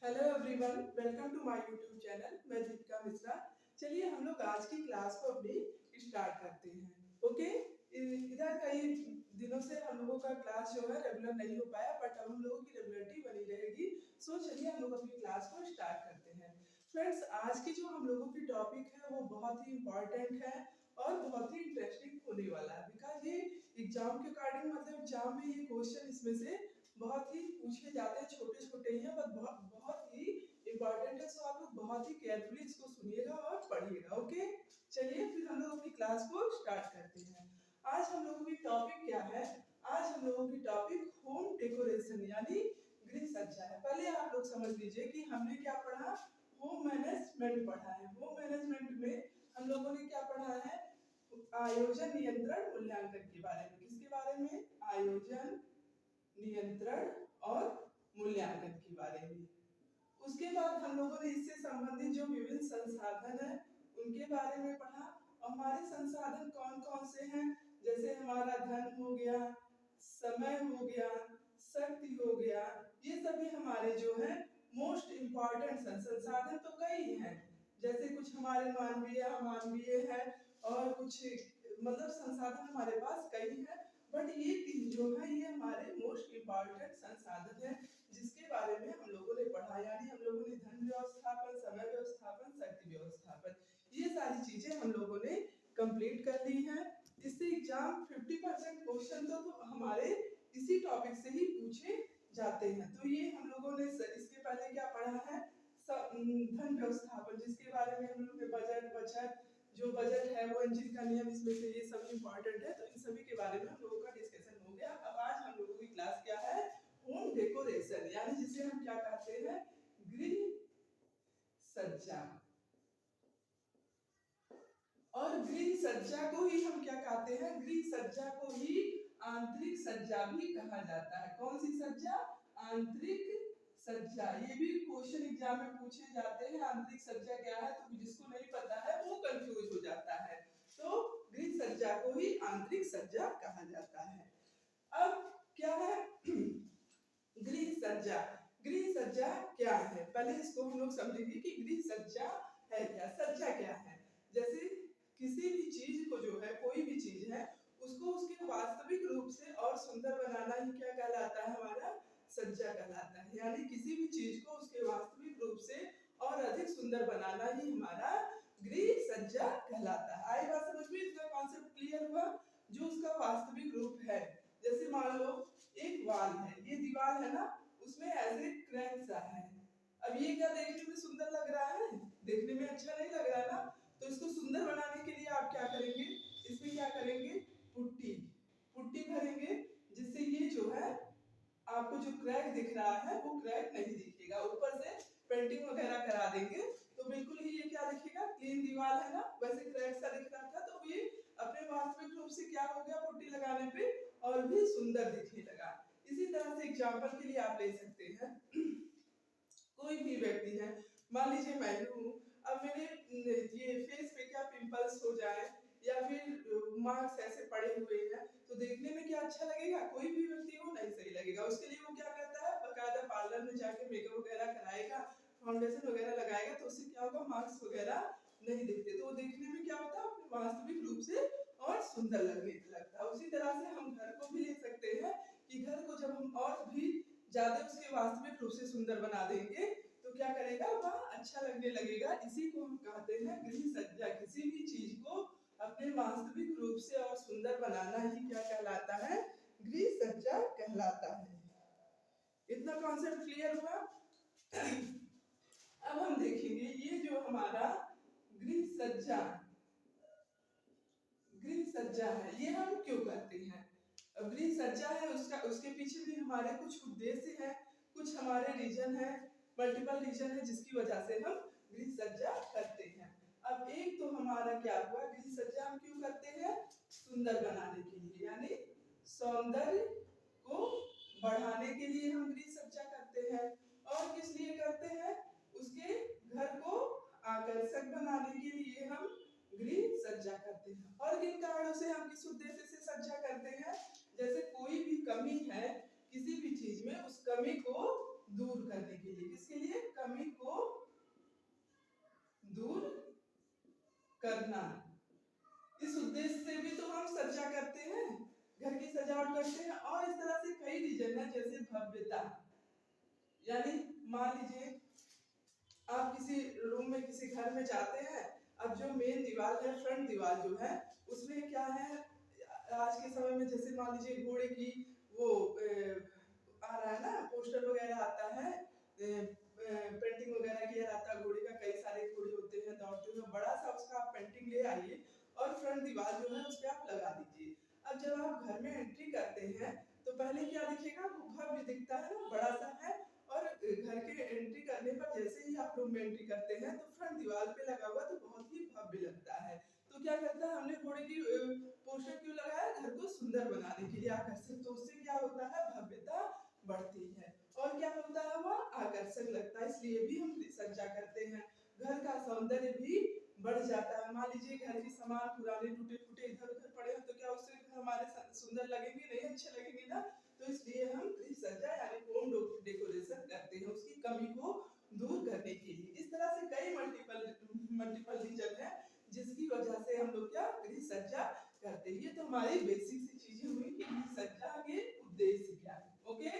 Hello everyone, welcome to my YouTube channel. मैं दीपिका मिश्रा। चलिए हम लोग आज की क्लास को अपनी स्टार्ट करते हैं। ओके, इधर कई दिनों से हम लोगों का क्लास जो है रेगुलर नहीं हो पाया, बट अब हम लोगों की रेगुलरिटी बनी रहेगी। सो चलिए हम लोग अपनी क्लास को स्टार्ट करते हैं। फ्रेंड्स, आज की जो हम लोगों की टॉपिक है वो बहुत ही इम्पोर्टेंट है और बहुत ही इंटरेस्टिंग होने वाला है। बिकॉज ये एग्जाम के अकॉर्डिंग, मतलब एग्जाम में ये क्वेश्चन इसमें से बहुत ही पूछे जाते हैं। छोटे छोटे ही हैं बट बहुत बहुत ही इम्पोर्टेंट है। सो आप लोग बहुत ही केयरफुली इसको सुनिएगा और पढ़िएगा। ओके, चलिए फिर हम लोग अपनी क्लास को स्टार्ट करते हैं। आज हम लोगों की टॉपिक क्या है? आज हम लोगों की टॉपिक होम डेकोरेशन यानी गृह सज्जा है। पहले आप लोग समझ लीजिए कि हमने क्या पढ़ा। होम मैनेजमेंट पढ़ा है। होम मैनेजमेंट में हम लोगों ने क्या पढ़ा है? आयोजन, नियंत्रण, मूल्यांकन के बारे में। किसके बारे में? आयोजन, नियंत्रण और मूल्यांकन के बारे में। उसके बाद हम लोगों ने इससे संबंधित जो विभिन्न संसाधन है उनके बारे में पढ़ा। हमारे संसाधन कौन कौन से हैं? जैसे हमारा धन हो गया, समय हो गया, शक्ति हो गया। ये सभी हमारे जो है मोस्ट इम्पॉर्टेंट संसाधन तो कई हैं। जैसे कुछ हमारे मानवीय अमानवीय है और कुछ मतलब संसाधन हमारे पास कई हैं, बट ये तीन जो है ये हमारे मोस्ट इम्पॉर्टेंट संसाधन है जिसके बारे में हम लोगों ने पढ़ा। यानी हम लोगों ने धन व्यवस्थापन, समय व्यवस्थापन, शक्ति व्यवस्थापन, ये सारी चीजें हम लोगों ने कंप्लीट कर ली हैं। इससे एग्जाम 50% क्वेश्चन तो हमारे इसी टॉपिक से ही पूछे जाते हैं। तो ये हम लोगों ने इसके पहले क्या पढ़ा है? धन व्यवस्थापन, जिसके बारे में हम लोग ने बजट जो बजट है वो इंजन का नियम, इसमें से ये सब इम्पोर्टेंट है। तो इन सभी के बारे में हम लोगों का डिस्कशन हो गया। अब आज हम लोगों की क्लास क्या है? होम डेकोरेशन, यानी जिसे हम क्या कहते हैं? गृह सज्जा। और गृह सज्जा को ही हम क्या कहते हैं? गृह सज्जा को ही आंतरिक सज्जा भी कहा जाता है। कौन सी सज्जा? आंतरिक सज्जा। ये भी क्वेश्चन एग्जाम में पूछे जाते हैं। आंतरिक सज्जा क्या है? तो जिसको नहीं पता है वो कंफ्यूज हो जाता है। तो गृह सज्जा को ही आंतरिक सज्जा कहा जाता है। अब क्या है गृह सज्जा? गृह सज्जा क्या है? पहले इसको हम लोग समझेंगे कि गृह सज्जा है क्या, सज्जा क्या है। जैसे किसी भी चीज को जो है, कोई भी चीज है, उसको उसके वास्तविक रूप से और सुंदर बनाना ही क्या कहलाता है? हमारा सज्जा कहलाता है। यानी किसी भी चीज को उसके वास्तविक रूप से और अधिक सुंदर बनाना ही हमारा गृह सज्जा कहलाता है। आई बात समझ में? इसका कॉन्सेप्ट क्लियर हुआ? जो उसका वास्तविक रूप है, जैसे मान लो एक वाल है, ये दीवार है ना, उसमें ऐसे क्रैक सा है। अब ये क्या देखने में सुंदर लग रहा है? देखने में अच्छा नहीं लग रहा ना। तो इसको सुंदर बनाने के लिए आप क्या करेंगे? इसमें क्या करेंगे? पुट्टी पुट्टी भरेंगे, जिससे ये जो है आपको जो क्रैक दिख रहा है वो क्रैक नहीं दिखेगा। ऊपर से पेंटिंग वगैरह करा देंगे तो बिल्कुल ही ये क्या दिखेगा? क्लीन दीवार है ना, वैसे क्रैक सा दिख रहा था तो ये अपने वास्तविक रूप से क्या हो गया? पुट्टी लगाने पे और भी सुंदर दिखने लगा। इसी तरह से एग्जाम्पल के लिए आप ले सकते हैं कोई भी व्यक्ति है, मान लीजिए मैं हूँ, अब मेरे ये फेस पे क्या पिंपल्स हो जाए या फिर मार्क्स ऐसे पड़े हुए हैं तो देखने में क्या अच्छा लगेगा? कोई भी व्यक्ति को नहीं सही लगेगा। उसके लिए वो क्या करता है? बकायदा पार्लर में जाके मेकअप वगैरह कराएगा, फाउंडेशन वगैरह लगाएगा, तो उससे क्या होगा? मार्क्स वगैरह नहीं दिखते, तो वो देखने में क्या होता है? अपने वास्तविक रूप से और सुंदर लगने लगता है। उसी तरह से हम घर को भी ले सकते हैं कि घर को जब हम और भी ज्यादा उसके वास्तविक रूप से सुंदर बना देंगे तो क्या करेगा? वह अच्छा लगने लगेगा। इसी को हम कहते हैं गृह सज्जा। किसी भी चीज को अपने वास्तविक रूप से और सुंदर बनाना ही क्या कहलाता है? गृह सज्जा कहलाता है। इतना कॉन्सेप्ट क्लियर हुआ? अब हम देखेंगे ये जो हमारा गृह सज्जा है ये हम क्यों करते हैं। गृह सज्जा है उसके पीछे भी हमारे कुछ उद्देश्य है, कुछ हमारे रीजन है, मल्टीपल रीजन है जिसकी वजह से हम गृह सज्जा करते हैं। अब एक तो हमारा क्या हुआ? गृह सज्जा हम क्यों करते हैं? सुंदर बनाने के लिए, यानी सौंदर्य को बढ़ाने के लिए हम गृह सज्जा करते हैं। और किस लिए करते हैं? उसके घर को आकर्षक बनाने के लिए हम गृह सज्जा करते हैं। और किन कारणों से हम किस उद्देश्य से सज्जा करते हैं? जैसे कोई भी कमी है किसी भी चीज में, उस कमी को दूर करने के लिए। किस किसके लिए? कमी को दूर करना। इस उद्देश्य से भी तो हम सज्जा करते हैं, घर की सजावट करते हैं। और इस तरह से कई रीजन है, जैसे भव्यता, यानी मान लीजिए आप किसी रूम में किसी घर में जाते हैं, अब जो मेन दीवार है, फ्रंट दीवार जो है, उसमें क्या है, आज के समय में जैसे मान लीजिए घोड़े की वो आ रहा है ना, पोस्टर वगैरह आता है, पेंटिंग वगैरह किया जाता है घोड़े का, कई सारे घोड़े होते हैं दौड़ते हुए, बड़ा सा उसका आप पेंटिंग ले आइए और फ्रंट दीवार जो है उस पर आप लगा दीजिए। अब जब आप घर में एंट्री करते हैं तो पहले क्या दिखेगा, वो भव्य दिखता है ना, बड़ा सा है। और घर के एंट्री करने पर जैसे ही आप रूम में एंट्री करते हैं तो फ्रंट दीवार पे लगा हुआ तो बहुत ही भव्य लगता है। तो क्या करता है, हमने घोड़े की पोस्टर क्यों लगाया? घर को सुंदर बनाने के लिए, आकर्षक। तो उससे क्या होता है, भव्यता बढ़ती है और क्या होता है, वह आकर्षक लगता है, इसलिए भी हम सज्जा करते हैं। घर का सौंदर्य भी बढ़ जाता है। मान लीजिए घर के सामान पुराने टूटे फूटे इधर उधर पड़े हैं तो क्या उससे घर हमारे सुंदर लगेंगे? नहीं अच्छे लगेंगे ना। तो इसलिए हम सज्जा यानी होम डेकोरेशन करते हैं, उसकी कमी को दूर करने के लिए। इस तरह से कई मल्टीपल रीजन है जिसकी वजह से हम लोग क्या, गृह सज्जा करते हैं। ये तो हमारी बेसिक सी चीजें हुई कि गृह सज्जा के उद्देश्य क्या है। ओके,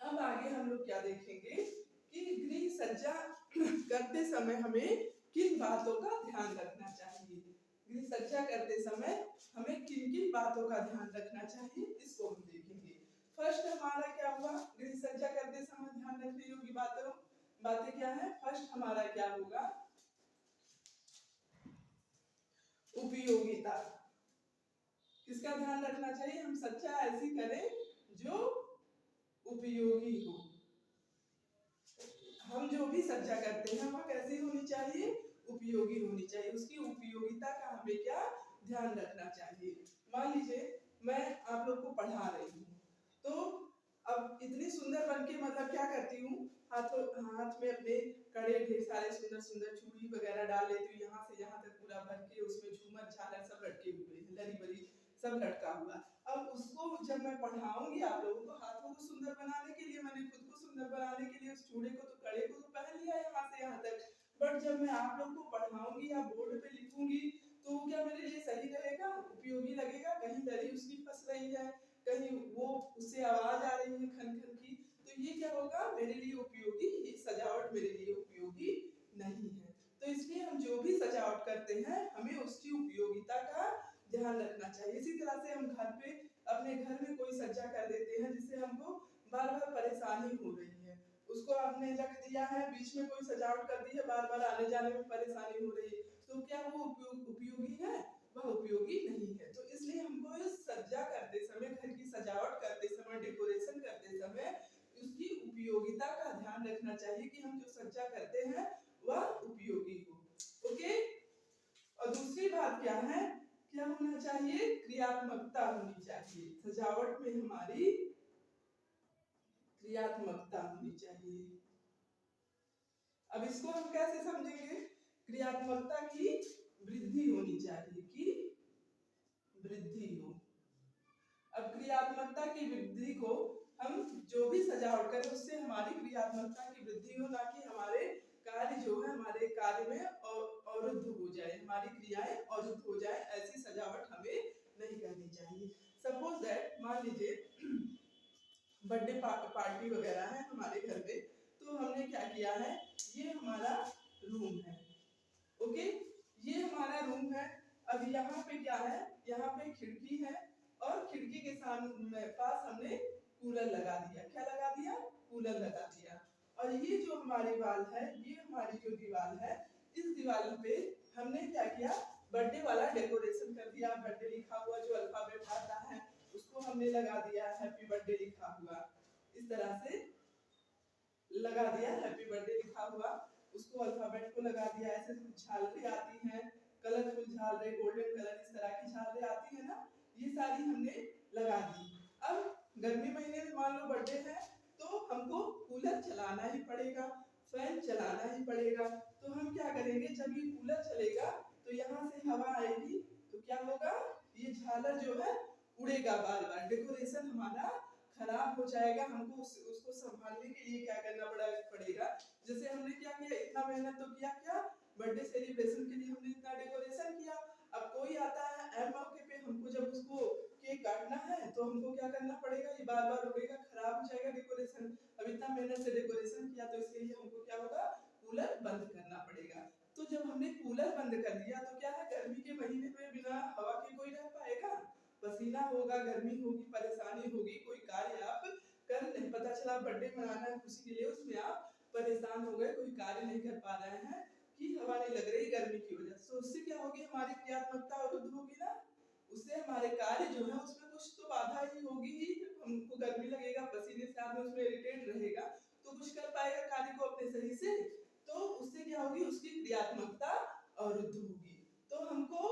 अब आगे हम लोग क्या देखेंगे कि गृह सज्जा करते समय हमें किन बातों का ध्यान रखना चाहिए। गृह सज्जा करते समय हमें किन किन बातों का ध्यान रखना चाहिए, इसको हम देखेंगे। फर्स्ट हमारा क्या हुआ, गृह सज्जा करते समय ध्यान रखने योग्य बातें क्या है? फर्स्ट हमारा क्या होगा, उपयोगिता। किसका ध्यान रखना चाहिए? हम सज्जा ऐसी करें जो उपयोगी हो। हम जो भी सज्जा करते हैं वह कैसी होनी चाहिए? उपयोगी होनी चाहिए। उसकी उपयोगिता का हमें क्या ध्यान रखना चाहिए। मान लीजिए मैं आप लोग को पढ़ा रही हूँ, तो अब इतनी सुंदर बनके मतलब क्या करती हूँ, हाथ में अपने कड़े ढेर सारे सुंदर सुंदर चूड़ी वगैरह डाल लेती हूँ, यहाँ से यहाँ तक पूरा भर के, उसमें झूमर झालर सब लटके हुए हैं, लरी बरी सब लटका हुआ। अब उसको जब मैं पढ़ाऊंगी आप लोगों को, हाथों को सुंदर बनाने के लिए, मैंने खुद को सुंदर बनाने के लिए उस चूड़े को तो कड़े को तो पहन लिया यहाँ से यहाँ तक, बट जब मैं आप लोग को पढ़ाऊंगी या बोर्ड पे लिखूंगी तो क्या मेरे लिए सही रहेगा, उपयोगी लगेगा? कहीं दरी उसकी फंस रही है, कहीं वो उससे आवाज आ रही है खन खन की, तो ये क्या होगा, मेरे लिए उपयोगी, ये सजावट मेरे लिए उपयोगी नहीं है। तो इसलिए हम जो भी सजावट करते हैं हमें उसकी उपयोगिता का ध्यान रखना चाहिए। इसी तरह से हम घर पे अपने घर में कोई सज्जा कर देते हैं जिससे हमको बार बार परेशानी हो रही है, उसको आपने रख दिया है, बीच में कोई सजावट कर दी है, बार बार आने जाने में परेशानी हो रही है, तो क्या वो उपयोगी है? वह उपयोगी नहीं है। तो इसलिए हमको इस सज्जा करते समय, घर की सजावट करते समय, डेकोरेशन करते समय उसकी उपयोगिता का ध्यान रखना चाहिए कि हम जो सज्जा करते हैं वह उपयोगी हो। ओके, और दूसरी बात क्या है, क्या होना चाहिए? क्रियात्मकता होनी चाहिए। सजावट में हमारी क्रियात्मकता होनी चाहिए। अब इसको हम कैसे समझेंगे? क्रियात्मकता की वृद्धि होनी चाहिए, कि वृद्धि हो। अब क्रियात्मकता की वृद्धि को हम जो भी सजावट करें उससे हमारी क्रियात्मकता की वृद्धि हो, ना कि हमारे कार्य जो है, हमारे कार्य में अवरुद्ध हो जाए, हमारी क्रियाएं अवरुद्ध हो जाए, ऐसी सजावट हमें नहीं करनी चाहिए। सपोज दैट, मान लीजिए बर्थडे पार्टी वगैरह है हमारे घर में, तो हमने क्या किया है, ये हमारा रूम है। ओके, ये हमारा रूम है। अब यहाँ पे क्या है, यहाँ पे खिड़की है और खिड़की के सामने पास हमने कूलर लगा दिया। क्या लगा दिया? कूलर लगा दिया। और ये जो हमारी वाल है, ये हमारी जो दीवार है, इस दीवार पे हमने क्या किया, बर्थडे वाला डेकोरेशन कर दिया। बर्थडे लिखा हुआ जो अल्फाबेट आता है उसको हमने लगा दिया, हैप्पी बर्थडे लिखा हुआ, इस तरह से लगा दिया, हैप्पी बर्थडे लिखा हुआ, उसको अल्फाबेट को लगा दिया। ऐसे झालरें आती हैं, कलरफुल झालरें, गोल्डन कलर, इस तरह की झालरें आती है ना, ये सारी हमने लगा दी। अब गर्मी महीने में मान लो बर्थडे है तो हमको कूलर चलाना ही पड़ेगा, फैन चलाना ही पड़ेगा। तो हम क्या करेंगे, जब ये कूलर चलेगा तो यहाँ से हवा आएगी, तो क्या होगा, ये झालर जो है उड़ेगा बार बार, डेकोरेशन हमारा खराब हो जाएगा, हमको उसको संभालने के लिए क्या करना पड़ेगा। जैसे हमने क्या किया, इतना मेहनत तो किया, क्या बर्थडे सेलिब्रेशन के लिए हमने इतना डेकोरेशन किया। अब कोई आता है एम मौके पे, हमको जब उसको केक काटना है तो हमको क्या करना पड़ेगा, ये बार बार रुकेगा, खराब हो जाएगा डेकोरेशन। अब इतना मेहनत से डेकोरेशन किया तो इसके लिए हमको क्या होगा, कूलर बंद करना पड़ेगा। तो जब हमने कूलर बंद कर दिया तो क्या है, गर्मी के महीने में बिना हवा के कोई रह पाएगा, पसीना होगा, गर्मी होगी, परेशानी होगी, कोई कार्य आप कर नहीं, पता चला बर्थडे मनाना है खुशी के लिए, उसमें आप परेशान हो गए, कोई कार्य नहीं कर पा रहे हैं कि हवा नहीं लग रही गर्मी की वजह से, उससे क्या होगी, हमारी क्रियात्मकता अवरुद्ध होगी ना, उससे हमारे कार्य जो है उसमें कुछ तो बाधा ही होगी ही, हमको गर्मी लगेगा, पसीने से आदमी उसमें इरिटेट रहेगा, तो कुछ कर पाएगा कार्य को अपने सही से, तो उससे क्या होगी, उसकी क्रियात्मकता अवरुद्ध होगी। तो हमको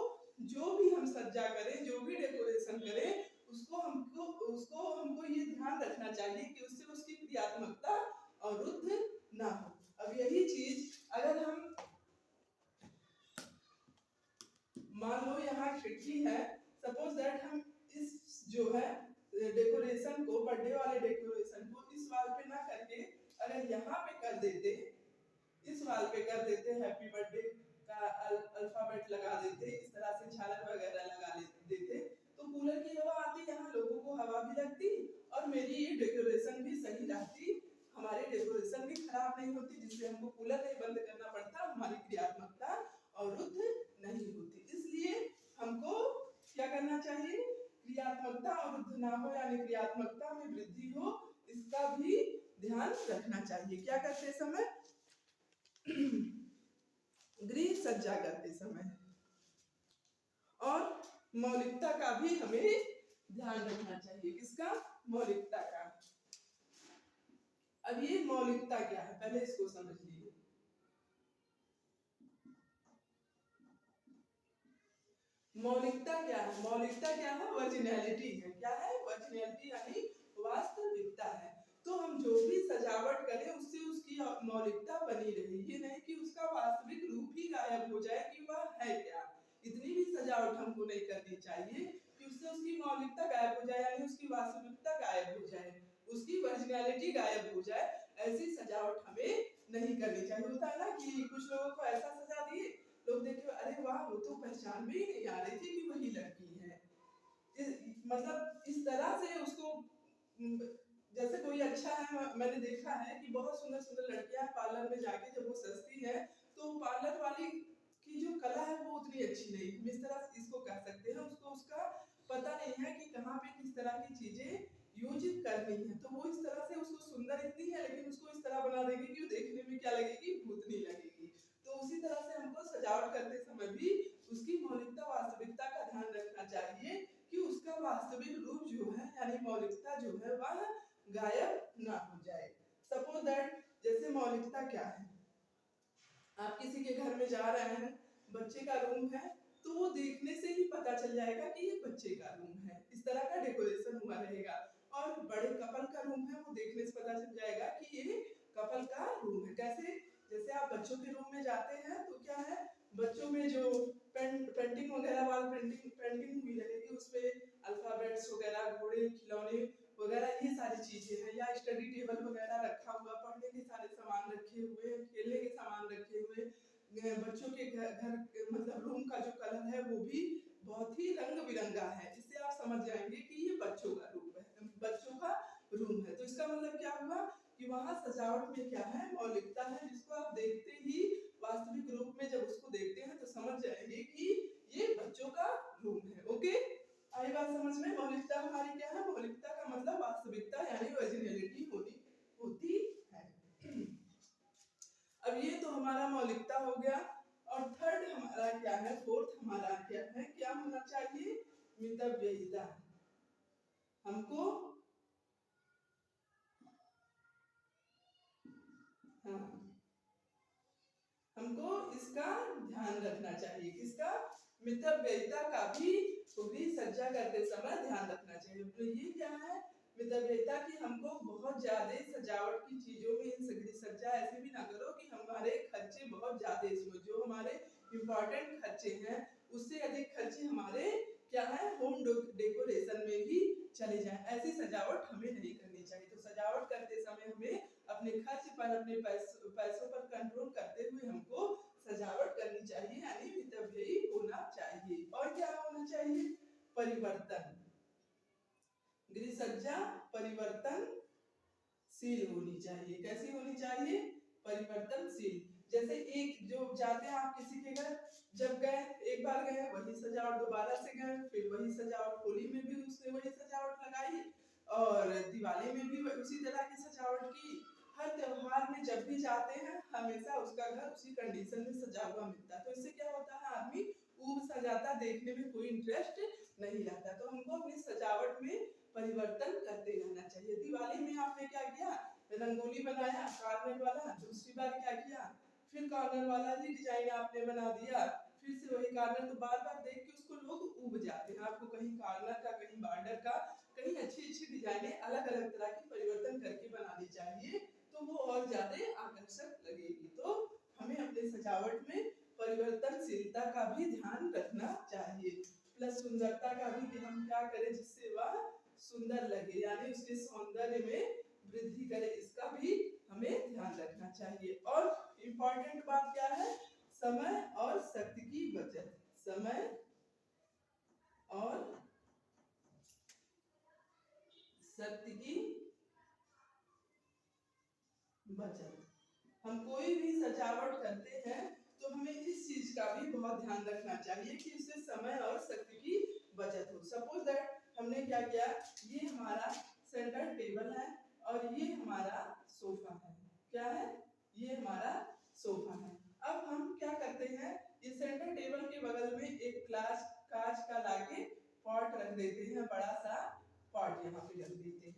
जो भी हम सज्जा करें, जो भी डेकोरेशन करें, उसको हमको ये ध्यान रखना चाहिए कि उससे उसकी क्रियात्मकता अवरुद्ध ना हो। अब यही चीज अगर हम मान लो यहाँ खिड़की है, सपोज दैट हम इस जो है डेकोरेशन को, बर्थडे वाले डेकोरेशन को इस वाल पे ना करके अगर यहाँ पे कर देते, इस वाल पे कर देते, हैप्पी बर्थडे का अल्फाबेट लगा देते, इस तरह से झालर वगैरह लगा देते, तो कूलर की हवा आती, यहाँ लोगों को हवा भी लगती और मेरी ये डेकोरेशन भी सही रहती, हमारी डेकोरेशन भी खराब नहीं होती, जिससे हमको कूलर नहीं बंद करना पड़ता, हमारी क्रियात्मकता अवरुद्ध नहीं होती। इसलिए हमको क्या करना चाहिए, क्रियात्मकता अवरुद्ध ना हो, यानी क्रियात्मकता में वृद्धि हो, इसका भी ध्यान रखना चाहिए। क्या करते समय, गृह सज्जा करते समय, और मौलिकता का भी हमें ध्यान रखना चाहिए। किसका, मौलिकता का। अब ये मौलिकता क्या है, पहले इसको समझ लीजिए। मौलिकता क्या है, मौलिकता क्या है, ओरिजिनलिटी है। क्या है, ओरिजिनलिटी यानी वास्तविकता है। तो हम जो भी सजावट करें उससे उसकी मौलिकता बनी रहे, ये नहीं कि उसका वास्तविक रूप ही गायब हो जाए कि वह है क्या। इतनी भी सजावट हमको नहीं करनी चाहिए कि उससे उसकी मौलिकता गायब हो जाए, यानी उसकी वास्तविकता गायब हो जाए, उसकी ओरिजिनलिटी गायब हो जाए, ऐसी सजावट हमें नहीं करनी चाहिए। होता है ना कि कुछ लोगों को ऐसा सजा दिए, लोग देखे अरे वाह वो तो पहचान में ही नहीं आ रही थी कि वही लड़की है, मतलब इस तरह से उसको, जैसे कोई अच्छा है, मैंने देखा है कि बहुत सुंदर सुंदर लड़कियां पार्लर में जाके जब वो सजती है तो पार्लर वाली की जो कला है वो उतनी अच्छी नहीं, हम इस तरह इसको कह सकते हैं, उसको उसका पता नहीं है कि कहाँ पे किस तरह की चीजें यूज करनी है, तो वो इस तरह से उसको सुंदर इतनी है लेकिन उसको इस तरह बना देगी कि देखने में क्या लगेगी, भूतनी लगेगी। तो उसी तरह से हमको सजावट करते समय भी उसकी मौलिकता वास्तविकता का ध्यान रखना चाहिए कि उसका वास्तविक रूप जो है यानी मौलिकता जो है वह गायब ना हो जाए। सपोज दैट, जैसे मौलिकता क्या है, आप किसी के घर में जा रहे हैं, बच्चे का रूम है, तो वो देखने से ही पता चल जाएगा कि ये बच्चे का रूम है, इस तरह का डेकोरेशन हुआ रहेगा। और बड़े कपल का रूम है, वो देखने से पता चल जाएगा कि ये कपल का रूम है। कैसे, जैसे आप बच्चों के रूम में जाते हैं तो क्या है, बच्चों में जो पेंटिंग वगैरह वाल पेंटिंग हुई रहेगी, उसपे अल्फाबेट्स वगैरह, घोड़े, खिलौने वगैरह, ये सारी चीजें हैं, या स्टडी टेबल वगैरह रखा हुआ, पढ़ने के सारे सामान रखे हुए, खेलने के सामान रखे हुए, बच्चों के घर मतलब रूम का जो कलर है वो भी बहुत ही रंग बिरंगा है, इससे आप समझ जाएंगे कि ये बच्चों का रूम है, बच्चों का रूम है। तो इसका मतलब क्या हुआ कि वहाँ सजावट में क्या है, मौलिकता है, जिसको आप देखते ही वास्तविक रूप में जब उसको देखते हैं तो समझ जाएंगे कि ये बच्चों का रूम है। ओके, आई बात समझ में। मौलिकता हमारी क्या है, मौलिकता का मतलब वास्तविकता यानी ओरिजिनलिटी होती है। अब ये तो हमारा मौलिकता हो गया। और थर्ड हमारा क्या है, फोर्थ हमारा क्या है, क्या होना चाहिए, मितव्ययिता। हमको हाँ, हमको इसका ध्यान रखना चाहिए, किसका, मितव्ययिता का भी पूरी सज्जा करते समय ध्यान रखना चाहिए। तो ये क्या है, मितव्ययिता की हमको बहुत ज्यादा सजावट की चीजों में इन सज्जा ऐसे भी ना करो कि हमारे खर्चे बहुत ज्यादा इसमें, जो हमारे इम्पोर्टेंट खर्चे हैं उससे अधिक खर्चे हमारे क्या है, होम डेकोरेशन में भी चले जाएं। ऐसी सजावट हमें नहीं करनी चाहिए। तो सजावट करते समय हमें अपने खर्च पर, अपने पैसों पर कंट्रोल करते हुए हमको सजावट करनी चाहिए, यानी मितव्ययी होना चाहिए। और क्या होना चाहिए, परिवर्तन, गृह सज्जा परिवर्तनशील होनी चाहिए। कैसी होनी चाहिए, परिवर्तनशील। जैसे एक जो जाते हैं आप किसी के घर, जब गए एक बार गए वही सजावट, दोबारा से गए फिर वही सजावट, होली में भी उसने वही सजावट लगाई और दिवाली में भी उसी तरह की सजावट की। हर त्योहार में जब भी जाते हैं हमेशा उसका घर उसी कंडीशन में सजा हुआ मिलता है। तो इससे क्या होता है, आदमी ऊब सा जाता, देखने में कोई इंटरेस्ट नहीं आता। तो हमको अपनी सजावट में परिवर्तन करते रहना चाहिए। दिवाली में आपने क्या किया, रंगोली बनाया कार्नर वाला, दूसरी बार क्या किया, फिर कार्नर वाला ही डिजाइन आपने बना दिया, फिर से वही कार्नर। तो बार बार देख के उसको लोग ऊब जाते हैं। आपको कहीं कार्नर का, कहीं बॉर्डर का, कहीं अच्छी अच्छी डिजाइनें अलग अलग तरह की परिवर्तन करके बनानी चाहिए, तो वो और ज्यादा आकर्षक लगेगी। तो हमें अपने सजावट में परिवर्तनशीलता का भी ध्यान रखना चाहिए, प्लस सुंदरता का भी, कि हम क्या करें जिससे वह सुंदर लगे, यानी उसके सौंदर्य में वृद्धि करे, इसका भी हमें ध्यान रखना चाहिए। और इम्पोर्टेंट बात क्या है, समय और शक्ति की बचत। समय और शक्ति की बचत। हम कोई भी सजावट करते हैं तो हमें इस चीज का भी बहुत ध्यान रखना चाहिए कि इससे समय और शक्ति की बचत हो। सपोज दैट हमने क्या किया, ये हमारा सेंटर टेबल है और ये हमारा सोफा है। क्या है, ये हमारा सोफा है। अब हम क्या करते हैं, ये सेंटर टेबल के बगल में एक ग्लास कांच का लाके पॉट रख देते हैं, बड़ा सा पॉट यहाँ पे रख देते हैं।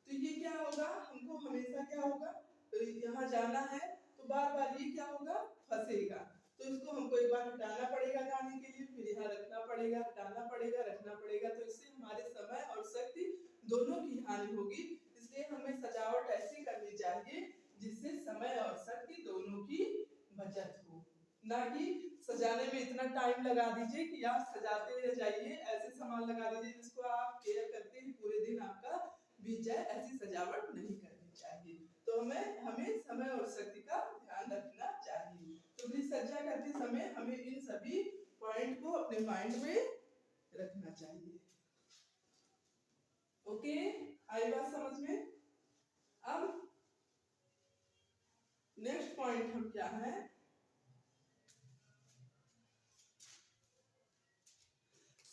तो ये क्या होगा, हमको हमेशा क्या होगा, तो यहाँ जाना है तो बार बार ये क्या होगा, फंसेगा। तो इसको हमको एक बार हटाना पड़ेगा जाने के लिए, फिर यहाँ रखना पड़ेगा, हटाना पड़ेगा, रखना पड़ेगा। तो इससे हमारे समय और शक्ति दोनों की हानि होगी। इसलिए हमें सजावट ऐसी करनी चाहिए जिससे समय और शक्ति दोनों की बचत हो, ना कि सजाने में इतना टाइम लगा दीजिए कि आप सजाते रह जाइए, ऐसे सामान लगा दीजिए जिसको आप केयर करते ही पूरे दिन आपका बीत जाए। ऐसी सजावट नहीं करनी चाहिए। तो हमें समय और शक्ति का ध्यान रखना चाहिए। तो गृह सज्जा करते समय हमें इन सभी पॉइंट को अपने माइंड में रखना चाहिए। ओके, आई बात समझ में। अब नेक्स्ट पॉइंट हम क्या है,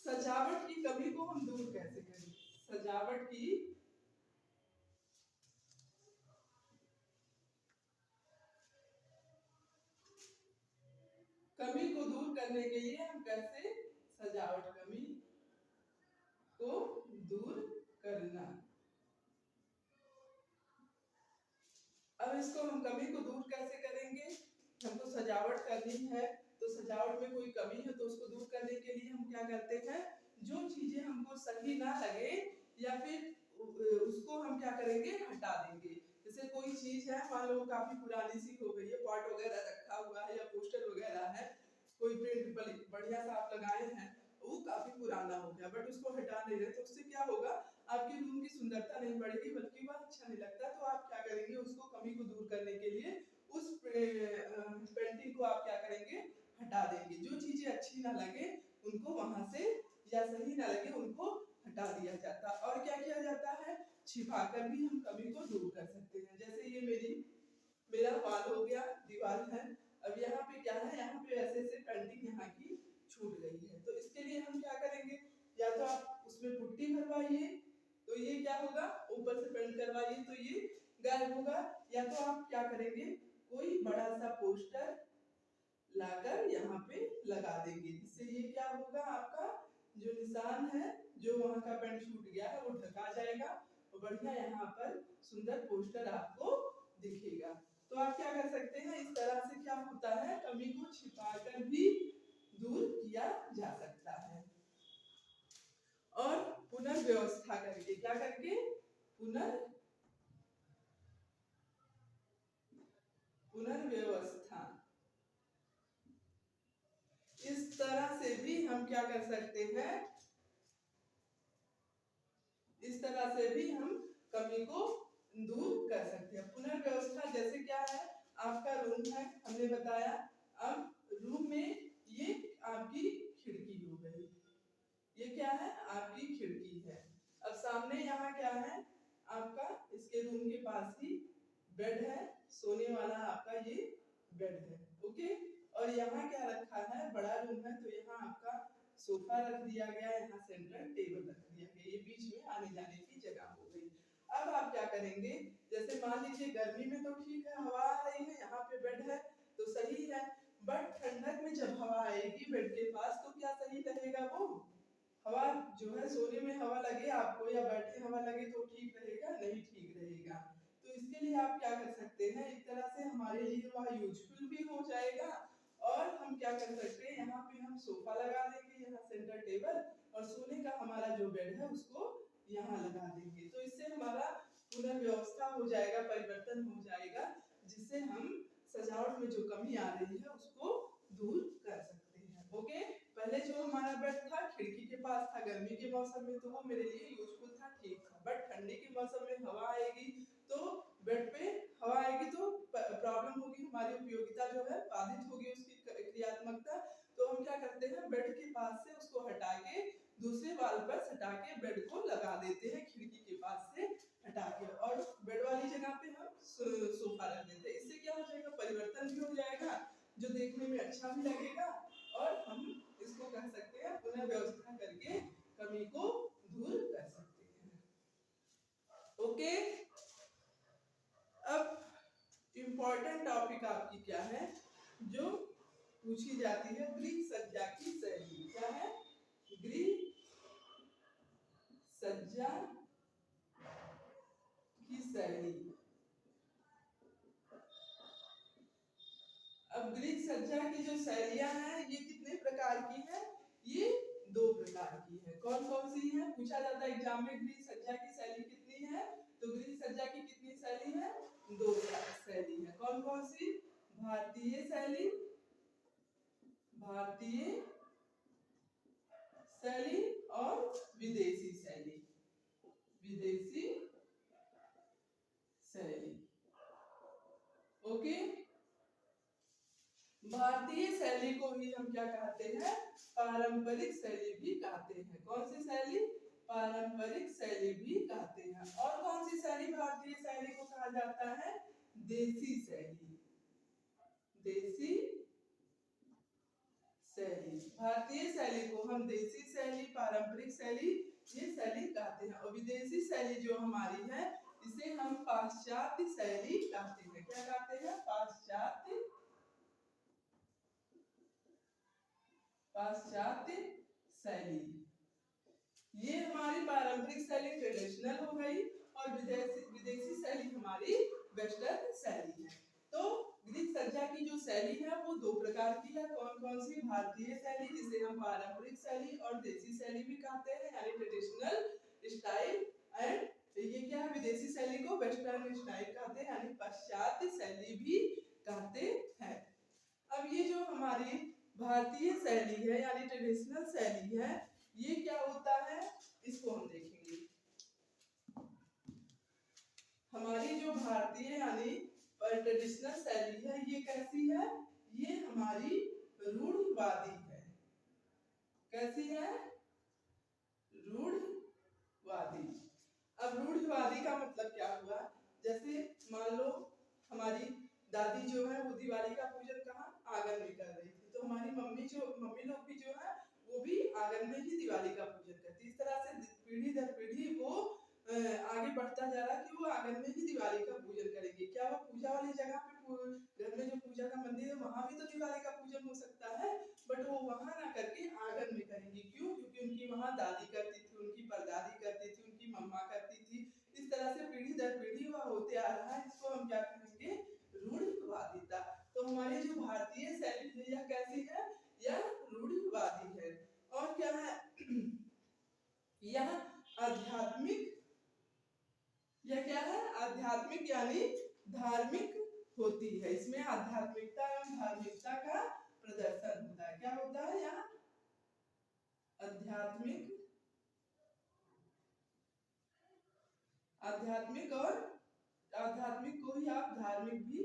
सजावट की कमी को हम दूर कैसे करें। सजावट की कमी को दूर करने के लिए हम कैसे सजावट कमी को दूर करना। अब इसको हम कमी को दूर कैसे करेंगे, हमको सजावट करनी है तो सजावट में कोई कमी है तो उसको दूर करने के लिए हम क्या करते हैं, जो चीजें हमको सही ना लगे या फिर उसको हम क्या करेंगे, हटा देंगे। जैसे कोई चीज है मान लो काफी पुरानी सी हो गई है, पॉट वगैरह रखा हुआ है या पोस्टर वगैरह है, कोई प्रिंट बढ़िया सा आप लगाए हैं, वो काफी पुराना हो गया बट उसको हटा नहीं रहे, तो उससे क्या होगा, आपके रूम की सुंदरता नहीं बढ़ेगी बल्कि वह अच्छा नहीं लगता। तो आप क्या करेंगे, उसको कमी को दूर करने के लिए उस पेंटिंग को आप क्या करेंगे, हटा देंगे। जो चीजें अच्छी ना लगे उनको वहां से, या सही ना लगे उनको हटा दिया जाता। और क्या किया जाता है, छिपाकर भी हम कमी को दूर कर सकते हैं। जैसे ये मेरा वाल हो गया, दीवार है, अब यहाँ पे क्या है, यहाँ पे ऐसे ऐसे पेंटिंग यहाँ की छूट गई है। तो इसके लिए हम क्या करेंगे, या तो आप उसमें पुट्टी भरवाइए तो ये क्या होगा, ऊपर से पेंट करवाइए तो ये गायब होगा, या तो आप क्या करेंगे, कोई बड़ा सा पोस्टर लाकर यहाँ पे लगा देंगे, जिससे ये क्या होगा, आपका जो निशान है, जो वहाँ का पेंट छूट गया है वो ढका जाएगा और बढ़िया यहाँ पर सुंदर पोस्टर आपको दिखेगा। तो आप क्या कर सकते हैं, इस तरह से क्या होता है, कमी को छिपाकर भी दूर किया जा सकता है। और पुनर्व्यवस्था करके, क्या करके, पुनर्व्यवस्था, इस तरह से भी हम क्या कर सकते हैं, इस तरह से भी हम कमी को दूर कर सकते हैं। पुनर्व्यवस्था जैसे क्या है, आपका रूम है, हमने बताया, अब रूम में ये आपकी खिड़की हो गई, ये क्या है आपकी खिड़की है। अब सामने यहाँ क्या है आपका, इसके रूम के पास ही बेड है, सोने वाला आपका ये बेड है, ओके। और यहाँ क्या रखा है, बड़ा रूम है तो यहाँ आपका सोफा रख दिया गया, यहाँ सेंटर टेबल रख दिया गया, ये बीच में आने जाने की जगह हो गई। अब आप क्या करेंगे, जैसे मान लीजिए गर्मी में तो ठीक है, हवा आ रही है, यहाँ पे बेड है तो सही है, बट ठंडक में जब हवा आएगी बेड के पास तो क्या सही रहेगा, वो हवा जो है सोने में हवा लगे आपको या बैठे हवा लगे तो ठीक रहेगा, नहीं ठीक रहेगा। तो इसके लिए आप क्या कर सकते हैं, एक तरह से हमारे लिए वह यूजफुल भी हो जाएगा, और हम क्या कर सकते हैं, यहाँ पे हम सोफा लगा देंगे, यहाँ सेंटर टेबल, और सोने का हमारा जो बेड है उसको यहाँ लगा देंगे। तो इससे हमारा पुनर्व्यवस्था हो जाएगा, परिवर्तन हो जाएगा, जिससे हम सजावट में जो कमी आ रही है उसको दूर कर सकते हैं, ओके। पहले जो हमारा बेड था खिड़की के पास था, गर्मी के मौसम में तो वो मेरे लिए यूजफुल था, ठीक था, बट ठंडी के मौसम में हवा आएगी तो बेड पे हवा आएगी तो प्रॉब्लम होगी, हमारी उपयोगिता जो है बाधित होगी, उसकी क्रियात्मकता। तो हम क्या करते हैं, बेड के पास से उसको हटा के दूसरे वाल पर सटा के बेड को लगा देते हैं, खिड़की के पास से हटा के, और बेड वाली जगह पे हम सोफा रख देते हैं। इससे क्या हो जाएगा, परिवर्तन भी हो जाएगा, जो देखने में अच्छा भी लगेगा, और हम इसको कह सकते हैं पुनर्व्यवस्था करके कमी को दूर कर सकते हैं, ओके। अब इम्पोर्टेंट टॉपिक आपकी क्या है, जो पूछी जाती है, गृह सज्जा की शैली क्या है, गृह सज्जा की शैली। अब गृह सज्जा की जो शैलियां हैं ये कितने प्रकार की है, ये 2 प्रकार की है। कौन कौन सी है, पूछा जाता है एग्जाम में, गृह सज्जा की शैली कितनी है, तो गृह सज्जा की कितनी शैली है, 2 शैली है। कौन कौन सी, भारतीय शैली, भारतीय शैली और विदेशी शैली, विदेशी शैली, ओके। भारतीय शैली को ही हम क्या कहते हैं, पारंपरिक शैली भी कहते हैं। कौन सी शैली, पारंपरिक शैली भी कहते हैं। और कौन सी शैली भारतीय शैली को कहा जाता है, देसी शैली, देसी शैली। भारतीय शैली को हम देसी शैली, पारंपरिक शैली, ये शैली कहते हैं। और विदेशी शैली जो हमारी है इसे हम पाश्चात्य शैली कहते हैं। क्या कहते हैं, पाश्चात्य, पाश्चात्य शैली। ये हमारी पारंपरिक शैली ट्रेडिशनल हो गई, और विदेशी शैली हमारी वेस्टर्न शैली है। तो गृह सज्जा की जो शैली है वो 2 प्रकार की है। कौन कौन सी, भारतीय शैली जिसे हम पारंपरिक शैली और देसी शैली भी कहते हैं, यानी ट्रेडिशनल स्टाइल, एंड ये क्या है, विदेशी शैली को वेस्टर्न स्टाइल कहते हैं, यानी पाश्चात्य शैली भी कहते हैं। अब ये जो हमारी भारतीय शैली है यानी ट्रेडिशनल शैली है, ये क्या होता है, इसको हम देखेंगे। हमारी जो भारतीय यानी ट्रेडिशनल शैली है ये कैसी है, ये हमारी रूढ़िवादी है। कैसी है, रूढ़िवादी। अब रूढ़िवादी का मतलब क्या हुआ, जैसे मान लो हमारी दादी जो है वो दिवाली का पूजन कहाँ, आंगन में कर रही थी, तो हमारी मम्मी लोग भी जो है वो भी आंगन में ही दिवाली का पूजन करती। इस तरह से पीढ़ी दर पीढ़ी वो आगे बढ़ता जा रहा है कि वो आंगन में ही दिवाली का पूजन करेंगे। क्या वो पूजा वाली जगह पे, घर में जो पूजा का मंदिर है वहां भी तो दिवाली का पूजन हो सकता है, बट वो वहां ना करके आंगन में करेंगे। क्यों, क्योंकि उनकी वहां दादी करती थी, उनकी परदादी करती थी, उनकी मम्मा करती थी। इस तरह से पीढ़ी दर पीढ़ी वह होते आ रहा है, इसको हम क्या कहेंगे, रूढ़िवादिता। तो हमारी जो भारतीय शैली है यह कैसी है, यह रूढ़िवादी है। और क्या है, यह आध्यात्मिक, यह क्या है, आध्यात्मिक यानी धार्मिक होती है। इसमें आध्यात्मिकता एवं धार्मिकता का प्रदर्शन होता है। क्या होता है, यहाँ आध्यात्मिक आध्यात्मिक और आध्यात्मिक को ही आप धार्मिक भी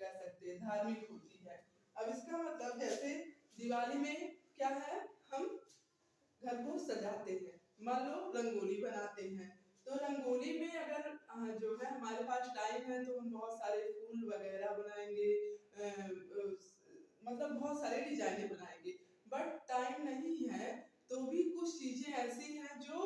कह सकते हैं, धार्मिक होती है। अब इसका मतलब जैसे दिवाली में क्या है, हम घर को सजाते हैं, मान लो रंगोली बनाते हैं, तो रंगोली में अगर जो है हमारे पास टाइम है तो हम बहुत सारे फूल वगैरह बनाएंगे, मतलब बहुत सारे डिजाइने बनाएंगे। बट टाइम नहीं है तो भी कुछ चीजें ऐसी हैं जो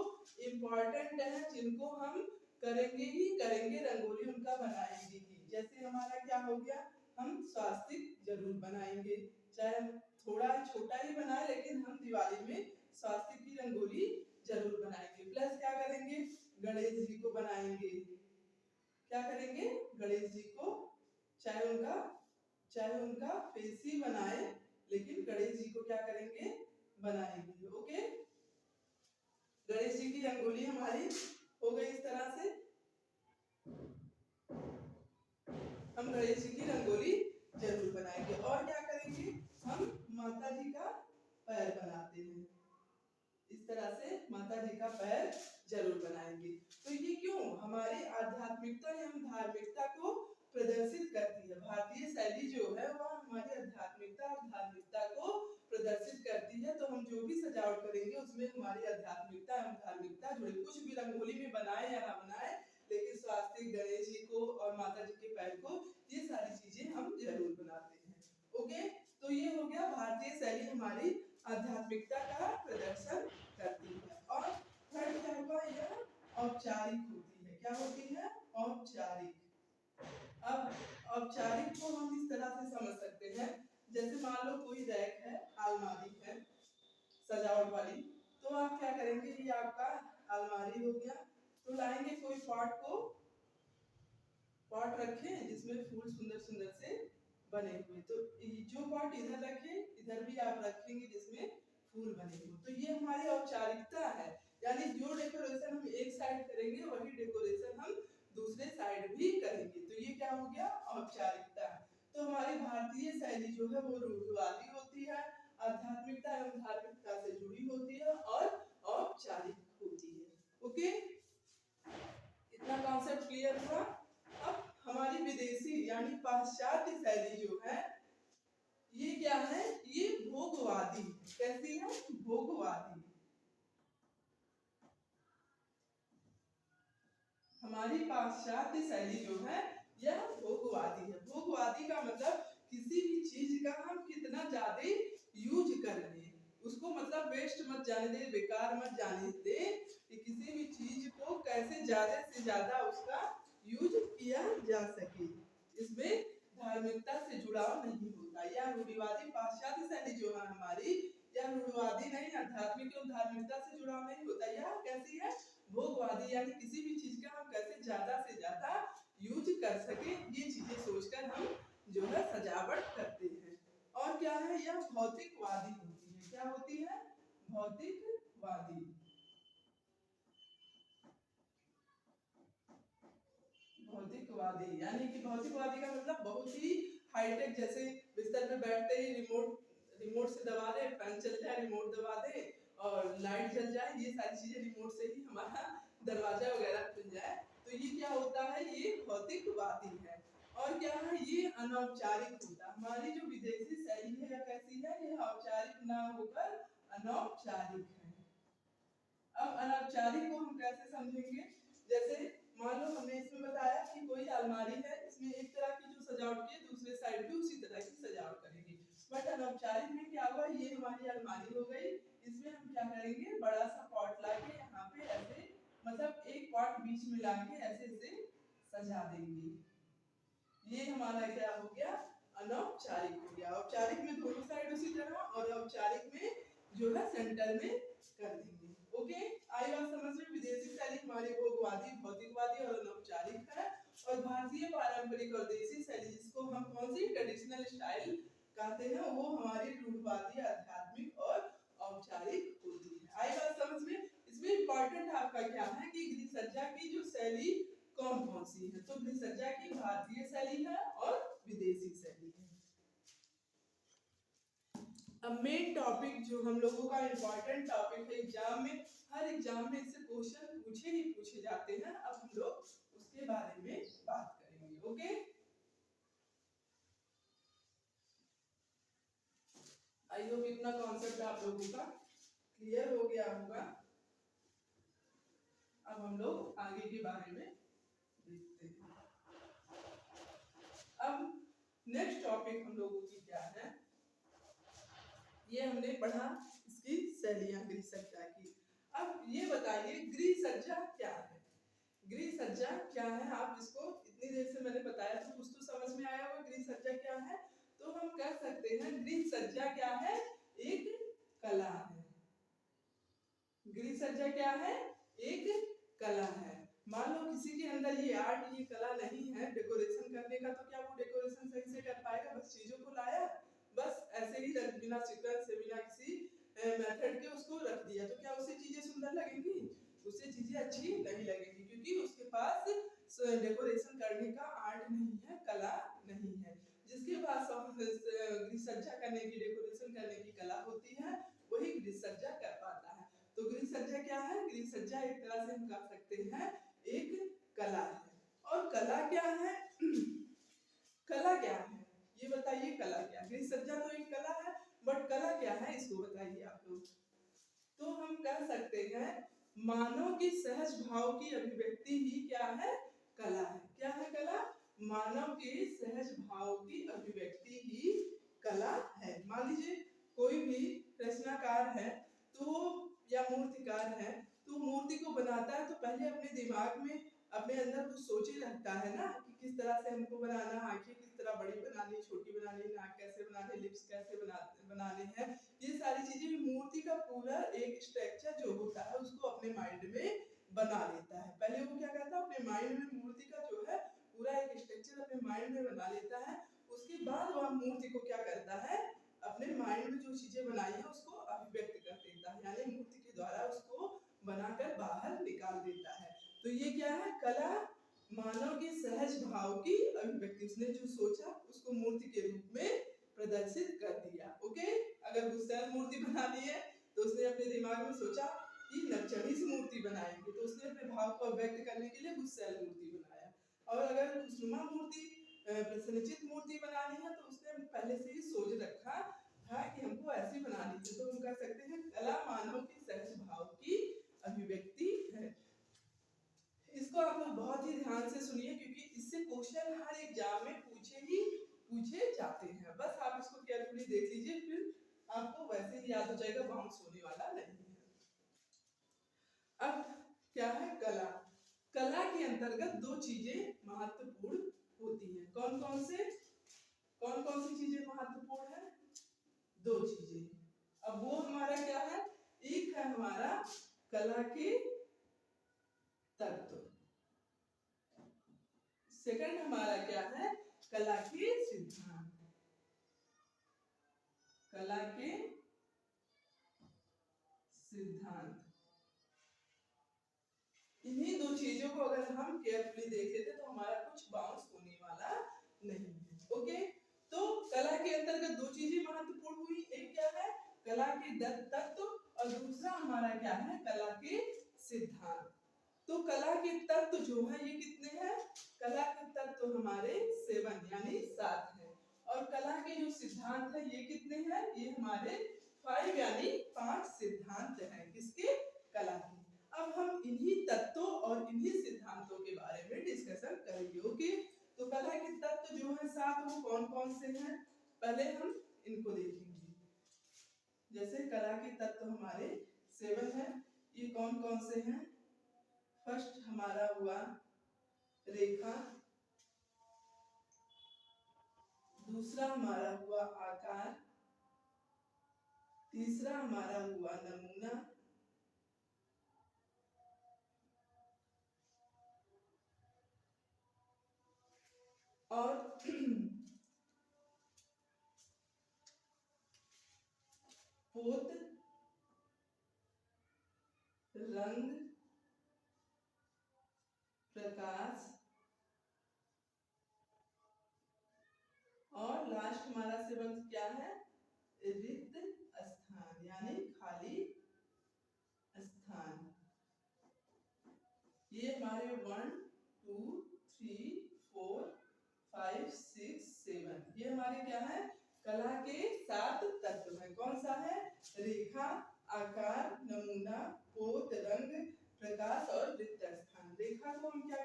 इम्पोर्टेंट है, जिनको हम करेंगे ही करेंगे, रंगोली उनका बनाएंगे ही। जैसे हमारा क्या हो गया, हम स्वास्तिक जरूर बनाएंगे, चाहे हम थोड़ा छोटा ही बनाए लेकिन हम दिवाली में स्वास्तिक की रंगोली जरूर बनाएंगे। प्लस क्या करेंगे, गणेश जी को बनाएंगे। क्या करेंगे, गणेश जी को चाहे उनका फेस ही बनाए लेकिन गणेश जी को क्या करेंगे, बनाएंगे। ओके, गणेश जी की रंगोली हमारी हो गई इस तरह से। हम गणेश जी की रंगोली जरूर बनाएंगे। और क्या करेंगे, हम माता जी का पैर बनाते हैं, इस तरह से माता जी का पैर जरूर बनाएंगे। तो ये क्यों, हमारी आध्यात्मिकता एवं धार्मिकता को प्रदर्शित करती है। भारतीय शैली जो है वह हमारी आध्यात्मिकता और धार्मिकता को प्रदर्शित करती है। तो हम जो भी सजावट करेंगे उसमें हमारी आध्यात्मिकता एवं धार्मिकता जुड़ी, कुछ भी रंगोली में बनाए या ना बनाए, लेकिन स्वास्तिक, गणेश जी को और माता जी के पैर को, ये सारी चीजें हम जरूर बनाते हैं। ओके, तो ये हो गया भारतीय शैली हमारी आध्यात्मिकता का प्रदर्शन करती है। और थर्ड क्या होगा, यह औपचारिक होती है। क्या होती है, औपचारिक। अब औपचारिक को हम इस तरह से समझ सकते हैं, जैसे मान लो कोई रैक है, अलमारी है सजावट वाली, तो आप क्या करेंगे, ये आपका अलमारी हो गया, तो लाएंगे कोई पॉट रखें जिसमें फूल सुंदर सुंदर से बने हुए, तो जो पॉट इधर रखें, इधर भी आप रखेंगे जिसमें फूल बने हुए। तो ये हमारी औपचारिकता है, यानी जो डेकोरेशन हम एक साइड करेंगे वही डेकोरेशन हम दूसरे साइड भी करेंगे। तो ये क्या हो गया, औपचारिकता। तो हमारी भारतीय शैली जो है वो रूढ़िवादी होती है, आध्यात्मिकता एवं धार्मिकता से जुड़ी होती है और औपचारिक होती है। ओके, इतना कॉन्सेप्ट क्लियर हुआ। अब हमारी विदेशी यानी पाश्चात्य शैली जो है ये क्या है, ये भोगवादी। कैसी है, भोगवादी। हमारी पाश्चात्य शैली जो है यह भोगवादी है। भोगवादी का मतलब किसी भी चीज का हम कितना ज्यादा यूज कर ले, उसको मतलब वेस्ट मत जाने दे, बेकार मत जाने दे, कि किसी भी चीज को कैसे ज्यादा से ज्यादा उसका यूज किया जा सके। इसमें धार्मिकता से जुड़ाव नहीं होता। यह रूढ़िवादी पाश्चात्य शैली जो है हमारी, यह रूढ़िवादी नहीं, आध्यात्मिक और धार्मिकता से जुड़ाव नहीं होता। यह कैसी है, भोगवादी, यानी किसी भी चीज का हम कैसे ज्यादा से ज्यादा यूज कर सके, ये चीजें सोचकर हम जो है सजावट करते हैं। और क्या है, यह भौतिकवादी होती है। क्या होती है, भौतिकवादी। भौतिकवादी यानी कि भौतिकवादी का मतलब बहुत ही हाईटेक, जैसे बिस्तर पे बैठते ही रिमोट से दबा दे, फैन चल जाए, रिमोट दबा दे और लाइट जल जाए, ये सारी चीजें रिमोट से ही हमारा दरवाजा वगैरह खुल जाए। तो ये क्या होता है, ये भौतिकवादी है। और क्या है, ये अनौपचारिक होता है। हमारी जो विदेशी शैली है यह कैसी है, यह औपचारिक ना होकर अनौपचारिक है। अब अनौपचारिक को हम कैसे समझेंगे, जैसे मान लो हमने इसमें बताया कि कोई अलमारी है, इसमें एक तरह की जो सजावट की, दूसरे साइड भी उसी तरह की सजावट करेंगे। बट अनौपचारिक में क्या हुआ, ये हमारी अलमारी हो गई, इसमें हम क्या करेंगे, बड़ा सा पॉट लाके यहाँ पे ऐसे, मतलब एक पॉट बीच में लाके ऐसे से सजा देंगे। ये हमारा क्या हो गया, अनौपचारिक हो गया। औपचारिक में दोनों साइड उसी तरह, और औपचारिक में जो है सेंटर में कर देंगे। ओके, आई बात समझ में। विदेशी शैली हमारी भोगवादी, भौतिकवादी और अनौपचारिक है, और भारतीय पारंपरिक और देसी शैली, जिसको हम कौन सी ट्रेडिशनल स्टाइल कहते हैं, वो हमारी रूढ़िवादी, आध्यात्मिक और औपचारिक होती है। आई बात समझ में। इसमें इंपॉर्टेंट आपका क्या है कि गृहसज्जा की जो शैली कौन कौन सी है, तो गृहसज्जा की भारतीय शैली है और विदेशी शैली है। अब मेन टॉपिक जो हम लोगों का इम्पोर्टेंट टॉपिक है एग्जाम में, हर एग्जाम में इससे क्वेश्चन पूछे ही पूछे जाते हैं। अब हम लोग होप इतना कॉन्सेप्ट आप लोगों का क्लियर हो गया होगा। अब हम लोग आगे के बारे में देखते हैं। अब नेक्स्ट टॉपिक हम लोगों की क्या है, ये हमने पढ़ा इसकी शैलियां गृह सज्जा की। अब ये बताइए गृह सज्जा क्या है? गृह सज्जा क्या है? आप इसको इतनी देर से मैंने बताया तो कुछ तो समझ में आया होगा गृह सज्जा क्या है। तो हम कह सकते हैं गृह सज्जा क्या है? एक कला है। गृह सज्जा क्या है? एक कला है। मान लो किसी के अंदर ये आर्ट, ये कला नहीं है डेकोरेशन करने का, तो क्या वो डेकोरेशन सही से कर पाएगा? बस चीजों को लाया, बस ऐसे ही बिना सीक्वेंस से, बिना किसी मेथड के उसको रख दिया, तो क्या उससे चीजें सुंदर लगेंगी? उससे चीजें अच्छी नहीं लगेंगी, क्योंकि उसके पास डेकोरेशन करने का आर्ट नहीं है, कला नहीं है। जिसके पास गृह सज्जा करने की, डेकोरेशन करने की कला होती है, वही गृह सज्जा कर पाता है। तो गृह सज्जा क्या है? गृह सज्जा एक तरह से हम कह सकते हैं एक कला है। और कला क्या है? कला क्या है ये बताइए, कला क्या है? गृह सज्जा तो एक कला है, बट कला क्या है इसको बताइए आप लोग। तो हम कह सकते हैं मानव की सहज भाव की अभिव्यक्ति ही क्या है? कला है। क्या है कला? मानव के सहज भाव की अभिव्यक्ति ही कला है। मान लीजिए कोई भी रचनाकार है तो या मूर्तिकार है, तो मूर्ति को बनाता है तो पहले अपने दिमाग में, अपने अंदर कुछ सोचे रखता है ना कि किस तरह से हमको बनाना, आंखें किस तरह बड़ी बनानी, छोटी बनानी, नाक कैसे बनाने, लिप्स कैसे बनाने हैं। ये सारी चीजें मूर्ति का पूरा एक स्ट्रक्चर जो होता है उसको अपने माइंड में बना लेता है। पहले वो क्या करता है, अपने माइंड में मूर्ति का जो है पूरा एक स्ट्रक्चर अपने माइंड में बना लेता है। उसके बाद वह मूर्ति को क्या करता है, अपने माइंड में जो चीजें बनाई है उसको अभिव्यक्त कर देता है, यानी मूर्ति के द्वारा उसको बनाकर बाहर निकाल देता है। तो ये क्या है? कला मानव के सहज भाव की अभिव्यक्ति। उसने जो सोचा उसको मूर्ति के रूप में प्रदर्शित कर दिया। ओके, अगर गुस्सैल मूर्ति बनानी है तो उसने अपने दिमाग में सोचा कि नक्चढ़ी सी मूर्ति बनाएंगे, तो उसने अपने भाव को व्यक्त करने के लिए गुस्सैल मूर्ति बनाया। और अगर खुशनुमा मूर्ति, प्रसन्नचित मूर्ति बनानी है तो उसने पहले से ही सोच रखा था कि हमको ऐसी बनानी है। तो हम कह सकते हैं कला मानव के सहज भाव की अभिव्यक्ति है। इसको आप लोग बहुत ही ध्यान से सुनिए, क्योंकि इससे क्वेश्चन हर एग्जाम में पूछे जाते हैं। बस आप इसको केयरफुली देख लीजिए, फिर आपको वैसे ही याद हो जाएगा, बाउंस होने वाला नहीं है। अब क्या है कला? कला के अंतर्गत दो चीजें महत्वपूर्ण होती हैं। कौन कौन सी चीजें महत्वपूर्ण है? दो चीजें। अब वो हमारा क्या है? एक है हमारा कला के तत्व, सेकंड हमारा क्या है? कला के सिद्धांत। कला के सिद्धांत, इन्हीं दो चीजों को अगर हम केयरफुली देख लेते तो हमारा कुछ बाउंस होने वाला नहीं है। ओके, तो कला के अंतर्गत दो चीजें महत्वपूर्ण हुई, एक क्या है? कला के तत्व, और दूसरा हमारा क्या है? कला के सिद्धांत। तो कला के तत्व जो है ये कितने हैं? कला के तत्व हमारे 7 यानी 7 है। और कला के जो सिद्धांत है ये कितने हैं? ये हमारे 5 यानी 5 सिद्धांत हैं। किसके? कला के। अब हम इन्हीं तत्वों और इन्हीं सिद्धांतों के बारे में डिस्कशन करेंगे। ओके, तो कला के तत्व जो है 7, वो कौन कौन से हैं पहले हम इनको देखेंगे। जैसे कला के तत्व हमारे 7 हैं, ये कौन कौन से हैं? फर्स्ट हमारा हुआ रेखा, दूसरा हमारा हुआ आकार, तीसरा हमारा हुआ नमूना, और पोत, रंग, प्रकाश, और लास्ट हमारा 7 क्या है? रिक्त स्थान यानी खाली स्थान। ये हमारे 1 2 3 4 5 6 7 ये हमारे क्या है? कला के 7 तत्व हैं। कौन सा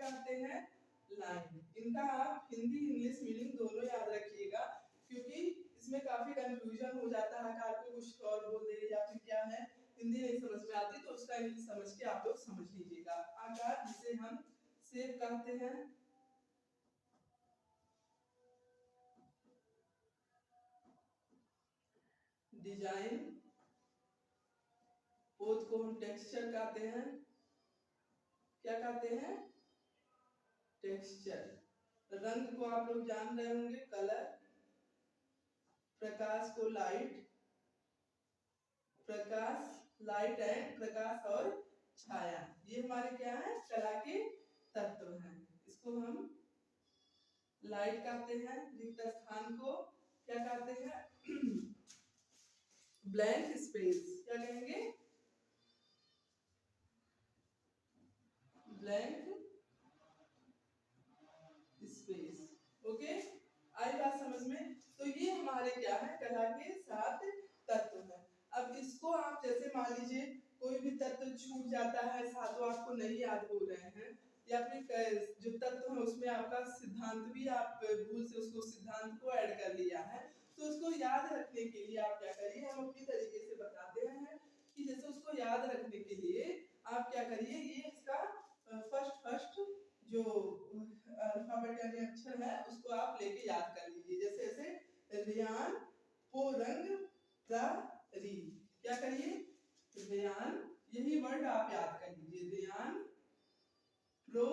कहते हैं? लाइन। इनका आप हिंदी इंग्लिश मीनिंग दोनों याद रखिएगा, क्योंकि इसमें काफी कंफ्यूजन हो जाता है, कार को कुछ और बोल दे या फिर क्या है, हिंदी नहीं समझ में आती तो उसका इंग्लिश समझ के आप लोग समझ लीजिएगा। आकार जिसे हम शेप कहते हैं, डिजाइन, पोज को हम टेक्सचर कहते हैं। क्या कहते हैं? टेक्सचर। रंग को आप लोग जान रहे होंगे, कलर। प्रकाश को लाइट, प्रकाश लाइट एंड प्रकाश और छाया, ये हमारे क्या है? कला के तत्व हैं। इसको हम लाइट कहते हैं। रिक्त स्थान को क्या कहते हैं? Blank space. क्या कहेंगे? Blank space. ओके, आई बात समझ में? तो ये हमारे क्या है? कला के 7 तत्व हैं। अब इसको आप जैसे मान लीजिए कोई भी तत्व छूट जाता है, सातों आपको नहीं याद हो रहे हैं, या फिर जो तत्व है उसमें आपका सिद्धांत भी आप भूल से उसको सिद्धांत को ऐड कर लिया है, तो उसको याद रखने के लिए आप क्या करिए, हम अपनी तरीके से बताते हैं कि जैसे उसको याद रखने के लिए आप क्या करिए, ये इसका फर्स्ट जो अल्फाबेट यानी अक्षर है उसको आप लेके याद कर लीजिए। जैसे ऐसे रियान, पो रंग, प्रा, री। क्या करिए? रियान, यही वर्ड आप याद कर लीजिए। रियान, प्रो,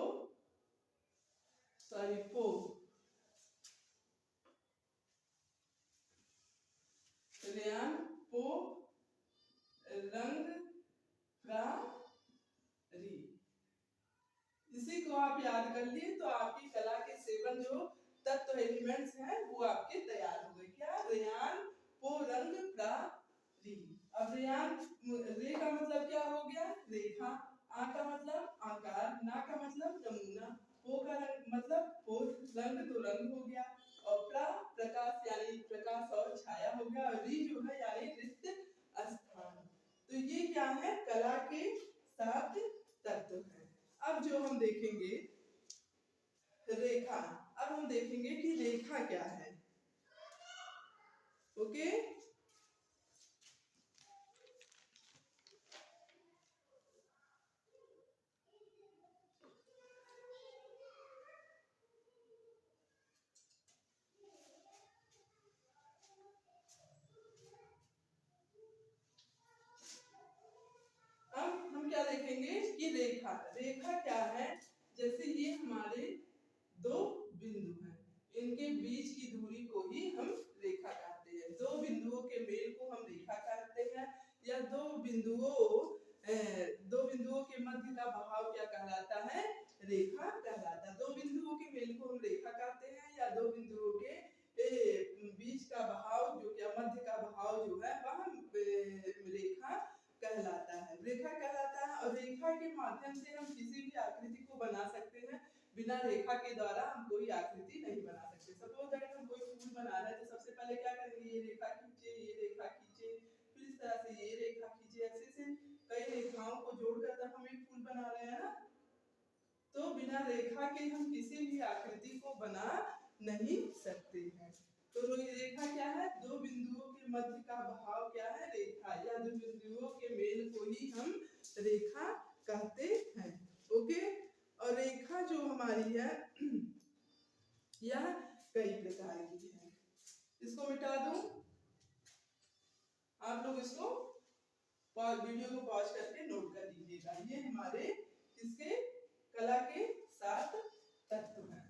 सॉरी पो, रियान, पो, रंग, प्रा, री। इसी को आप याद कर लिए तो आपकी कला के 7 जो तत्व एलिमेंट्स हैं वो आपके तैयार हो गए। क्या? रेयान, पो, रंग, प्रा, री। अब रेयान, रे का मतलब क्या हो गया? रेखा। आ का मतलब आकार, ना का मतलब नमूना, पो का मतलब पोज, रंग तो रंग हो गया, और प्रा प्रकाश यानी प्रकाश और छाया हो गया, और री जो है यानी रिक्त स्थान। तो ये क्या है? कला के 7 तत्व हैं। अब जो हम देखेंगे रेखा, अब हम देखेंगे कि रेखा क्या है। ओके, अब हम क्या देखेंगे कि रेखा, रेखा क्या है? जैसे ये हमारे 2 बिंदु हैं, इनके बीच की दूरी को ही हम रेखा कहते हैं। 2 बिंदुओं के मेल को हम रेखा कहते हैं, या 2 बिंदुओं के मध्य का भाव क्या कहलाता है? रेखा कहलाता है। 2 बिंदुओं के मेल को हम रेखा कहते हैं, या 2 बिंदुओं के बीच का भाव जो क्या मध्य का भाव जो है वह रेखा कहलाता है। रेखा कहलाता है, और रेखा के माध्यम से हम किसी भी आकृति को बना सकते हैं। बिना रेखा के द्वारा हम कोई आकृति नहीं बना सकते। सपोज दैट हम कोई फूल बना रहे हैं तो सबसे पहले क्या करेंगे? ये रेखा खींचे, ये रेखा खींचे, फिर इस तरह से ये रेखा खींचे, ऐसे से कई रेखाओं को जोड़कर तब हम एक फूल बना रहे हैं ना। तो बिना रेखा के हम किसी भी आकृति को बना नहीं सकते हैं। तो रेखा क्या है? 2 बिंदुओं के मध्य का भाव क्या है? रेखा, या 2 बिंदुओं के मेल को ही हम रेखा कहते हैं। ओके, और रेखा जो हमारी है यह कई प्रकार की है। इसको मिटा दूं, आप लोग इसको वीडियो को पॉज करके नोट कर लीजिएगा। ये हमारे इसके कला के 7 तत्व हैं।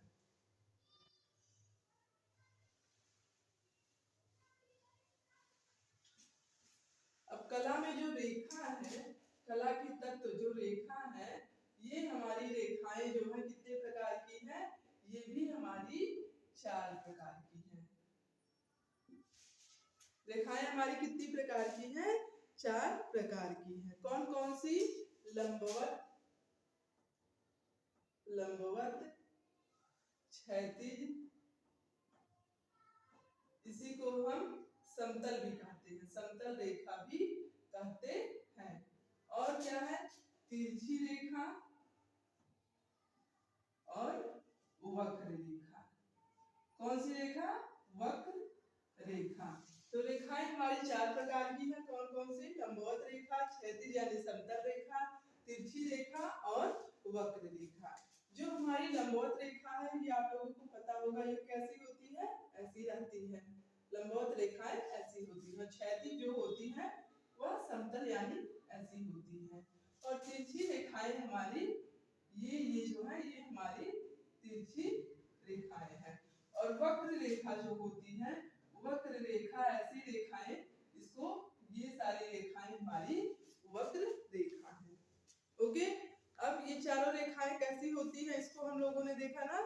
अब कला में जो रेखा है, कला की तत्व जो रेखा है, ये हमारी रेखाएं जो है कितने प्रकार की है? ये भी हमारी 4 प्रकार की है। रेखाएं हमारी कितनी प्रकार की हैं? 4 प्रकार की हैं। कौन कौन सी? लंबवत, लंबवत, क्षैतिज, इसी को हम समतल भी कहते हैं, समतल रेखा भी कहते हैं। और क्या है? तिरछी रेखा, वक्र रेखा। कौन सी रेखा? वक्र रेखा। तो रेखाएं हमारी 4 प्रकार की हैं। कौन कौन सी? लंबवत रेखा, क्षैतिज यानी समतल रेखा, तिरछी रेखा और वक्र रेखा। जो हमारी लंबवत रेखा है ये आप लोगों को पता होगा, ये कैसी होती है? ऐसी रहती है। लंबवत रेखाएं ऐसी होती है। क्षैतिज जो होती है वह समतल यानी ऐसी होती है। और तिरछी रेखाएं हमारी ये जो है ये हमारी तिरछी रेखाएं हैं। और वक्र रेखा जो होती है, वक्र रेखा ऐसी रेखाएं, इसको ये सारी रेखाएं हमारी वक्र रेखा है। ओके, अब ये चारों रेखाएं कैसी होती हैं इसको हम लोगों ने देखा ना।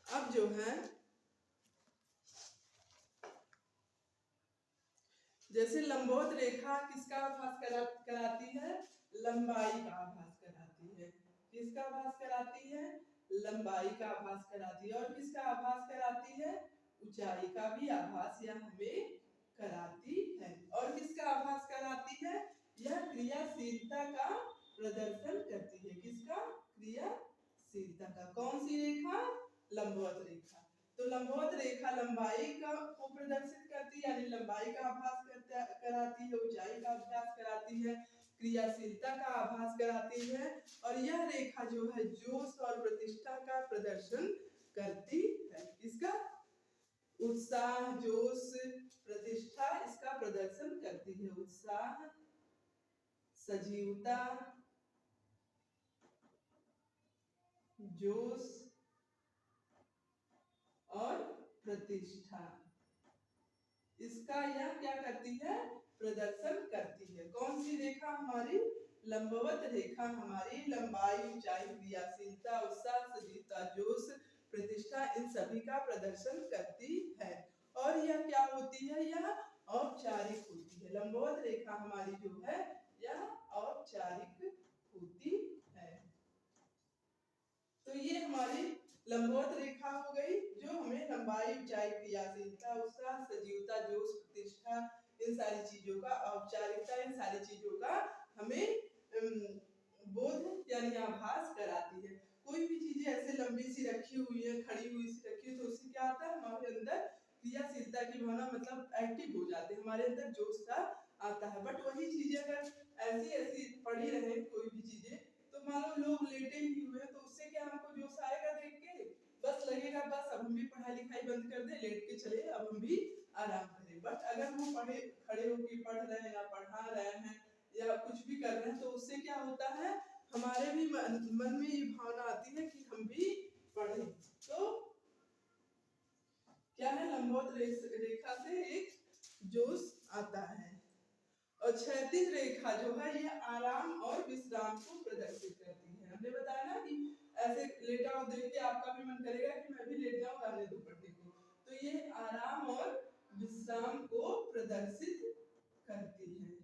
अब जो है जैसे लंबवत रेखा किसका आभास कराती है? लंबाई का आभास कराती है। किसका आभास कराती है? लंबाई का आभास कराती है। और किसका आभास कराती है? ऊंचाई का भी आभास यह हमें कराती है। और किसका आभास कराती है? यह क्रियाशीलता का प्रदर्शन करती है। किसका? क्रियाशीलता का। कौन सी रेखा? लंबवत रेखा। तो लंबवत रेखा लंबाई को प्रदर्शित करती है, यानी लंबाई का आभास कराती है, ऊंचाई का आभास कराती है, क्रियाशीलता का आभास कराती है। और यह रेखा जो है जोश और प्रतिष्ठा का प्रदर्शन करती है। किसका? उत्साह, जोश, प्रतिष्ठा इसका प्रदर्शन करती है। उत्साह, सजीवता, जोश और प्रतिष्ठा, इसका यह क्या करती है? प्रदर्शन करती है। कौन सी रेखा हमारी? लंबवत रेखा हमारी लंबाई, ऊंचाई, क्रियाशीलता, उत्साह, सजीवता, जोश, प्रतिष्ठा इन सभी का प्रदर्शन करती है। और यह क्या होती है? यह औपचारिक होती है। लंबवत रेखा हमारी जो है यह औपचारिक होती है। तो ये हमारी लंबवत रेखा हो गई जो हमें लंबाई, ऊंचाई, क्रियाशीलता, उत्साह, सजीवता, जोश, प्रतिष्ठा इन सारी चीजों का, औपचारिकता इन सारी चीजों का हमें बोध यानी आभास कराती है। कोई भी चीजें ऐसे लंबी सी रखी हुई है, खड़ी हुई सी रखी है, तो उससे क्या आता है? हमारे अंदर क्रियाशीलता की भावना, मतलब एक्टिव हो जाते हैं, हमारे अंदर जोश सा आता है। बट वही चीजें अगर ऐसी ऐसी पड़ी रहे कोई भी चीजें, तो मान लो लोग लेटे ही हुए, तो उससे क्या हमको जोश आएगा देख के? बस लगेगा बस अब हम भी पढ़ाई लिखाई बंद कर दे, लेट के चले, अब हम भी आराम करें। बट अगर हम खड़े होकर पढ़ रहे हैं या पढ़ा रहे हैं या कुछ भी कर रहे हैं, तो उससे क्या होता है? हमारे भी मन में ये भावना आती है कि हम भी पढ़ें। तो क्या है? लंबवत रेखा से एक जोश आता है। और क्षैतिज रेखा जो है ये आराम और विश्राम को प्रदर्शित करती है। हमने बताया ना कि ऐसे लेटा हो देख के आपका भी मन करेगा कि मैं भी लेट जाऊं, रहने दो पढ़ने को। तो ये आराम और विश्राम को प्रदर्शित करती है।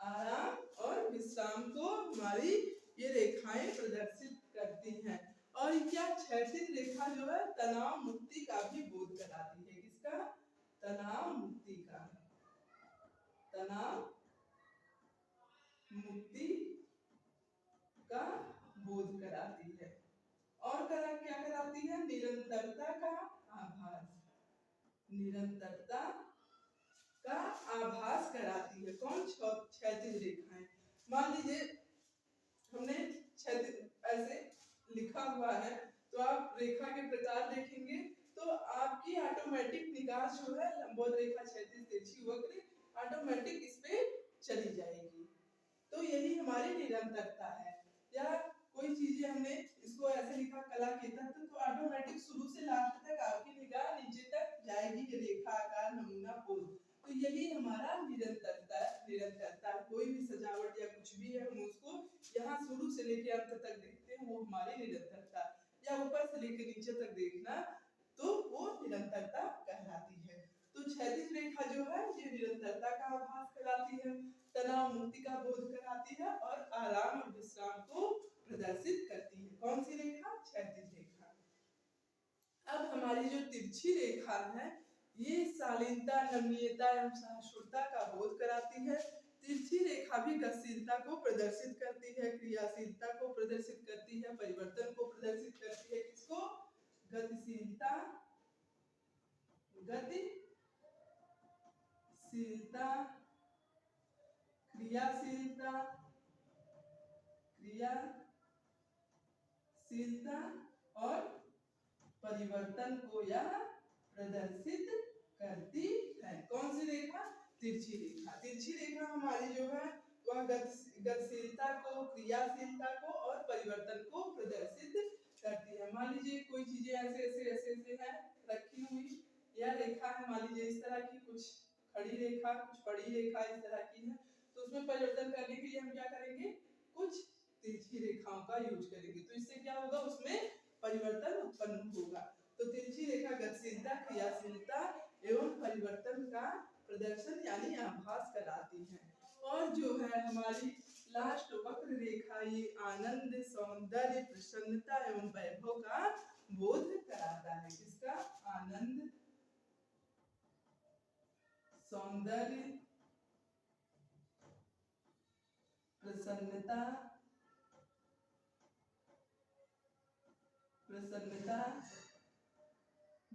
आराम और विश्राम को हमारी ये रेखाएं प्रदर्शित करती हैं। और क्या? क्षैतिज रेखा जो है तनाव मुक्ति का भी बोध कराती है। किसका? तनाव मुक्ति का। तनाव मुक्ति का बोध कराती है। और क्या कराती है? निरंतरता का आभास। निरंतरता का आभास कराती है। कौन? क्षैतिज रेखाएं। मान लीजिए हमने क्षैतिज ऐसे लिखा हुआ है, तो आप रेखा के प्रकार देखेंगे तो आपकी ऑटोमेटिक निगाह जो है लंबवत रेखा, क्षैतिज, तिरछी, वक्र ऑटोमेटिक इस पे चली जाएगी। तो यही हमारी निरंतरता है। या कोई चीजें हमने इसको ऐसे लिखा कला के तत्व, तो ऑटोमेटिक शुरू से लास्ट तक आपकी निगाह नीचे तक जाएगी, रेखा, आकार, नमूना, पोज। तो यही हमारा निरंतरता है। कोई भी सजावट या कुछ भी है, हम उसको यहाँ शुरू से लेके अंत तक देखते हैं, वो हमारी निरंतरता। या ऊपर से लेके नीचे तक देखना, तो वो निरंतरता कहलाती है। तो क्षैतिज रेखा जो है ये निरंतरता का आभास कराती है, तनाव मुक्ति का बोध कराती है और आराम और विश्राम को प्रदर्शित करती है। कौन सी रेखा? क्षैतिज रेखा। अब हमारी जो तिरछी रेखा है ये शालीनता, नमनीयता एवं सहिष्णुता का बोध कराती है। तिरछी रेखा रेखा भी गतिशीलता को प्रदर्शित करती है, क्रियाशीलता को प्रदर्शित करती है, परिवर्तन को प्रदर्शित करती है। किसको? गतिशीलता, गतिशीलता, क्रियाशीलता, क्रियाशीलता और परिवर्तन को यह प्रदर्शित करती है। कौन सी रेखा? तिरछी रेखा। तिरछी रेखा हमारी जो है वह गतिशीलता को, क्रियाशीलता को और परिवर्तन को प्रदर्शित करती है। मान लीजिए कोई चीजें ऐसे ऐसे ऐसे ऐसे है रखी हुई, यह रेखा है मान लीजिए इस तरह की, कुछ खड़ी रेखा, कुछ बड़ी रेखा इस तरह की है, तो उसमें परिवर्तन करने के लिए हम क्या करेंगे? कुछ तिरछी रेखाओं का यूज करेंगे, तो इससे क्या होगा? उसमें परिवर्तन उत्पन्न होगा। तो तिरछी रेखा गतिशीलता, क्रियाशीलता एवं परिवर्तन का प्रदर्शन यानी आभास कराती है। और जो है हमारी लास्ट वक्र रेखा, ये आनंद, सौंदर्य, प्रसन्नता एवं वैभव का बोध कराता है। किसका? आनंद, सौंदर्य, प्रसन्नता,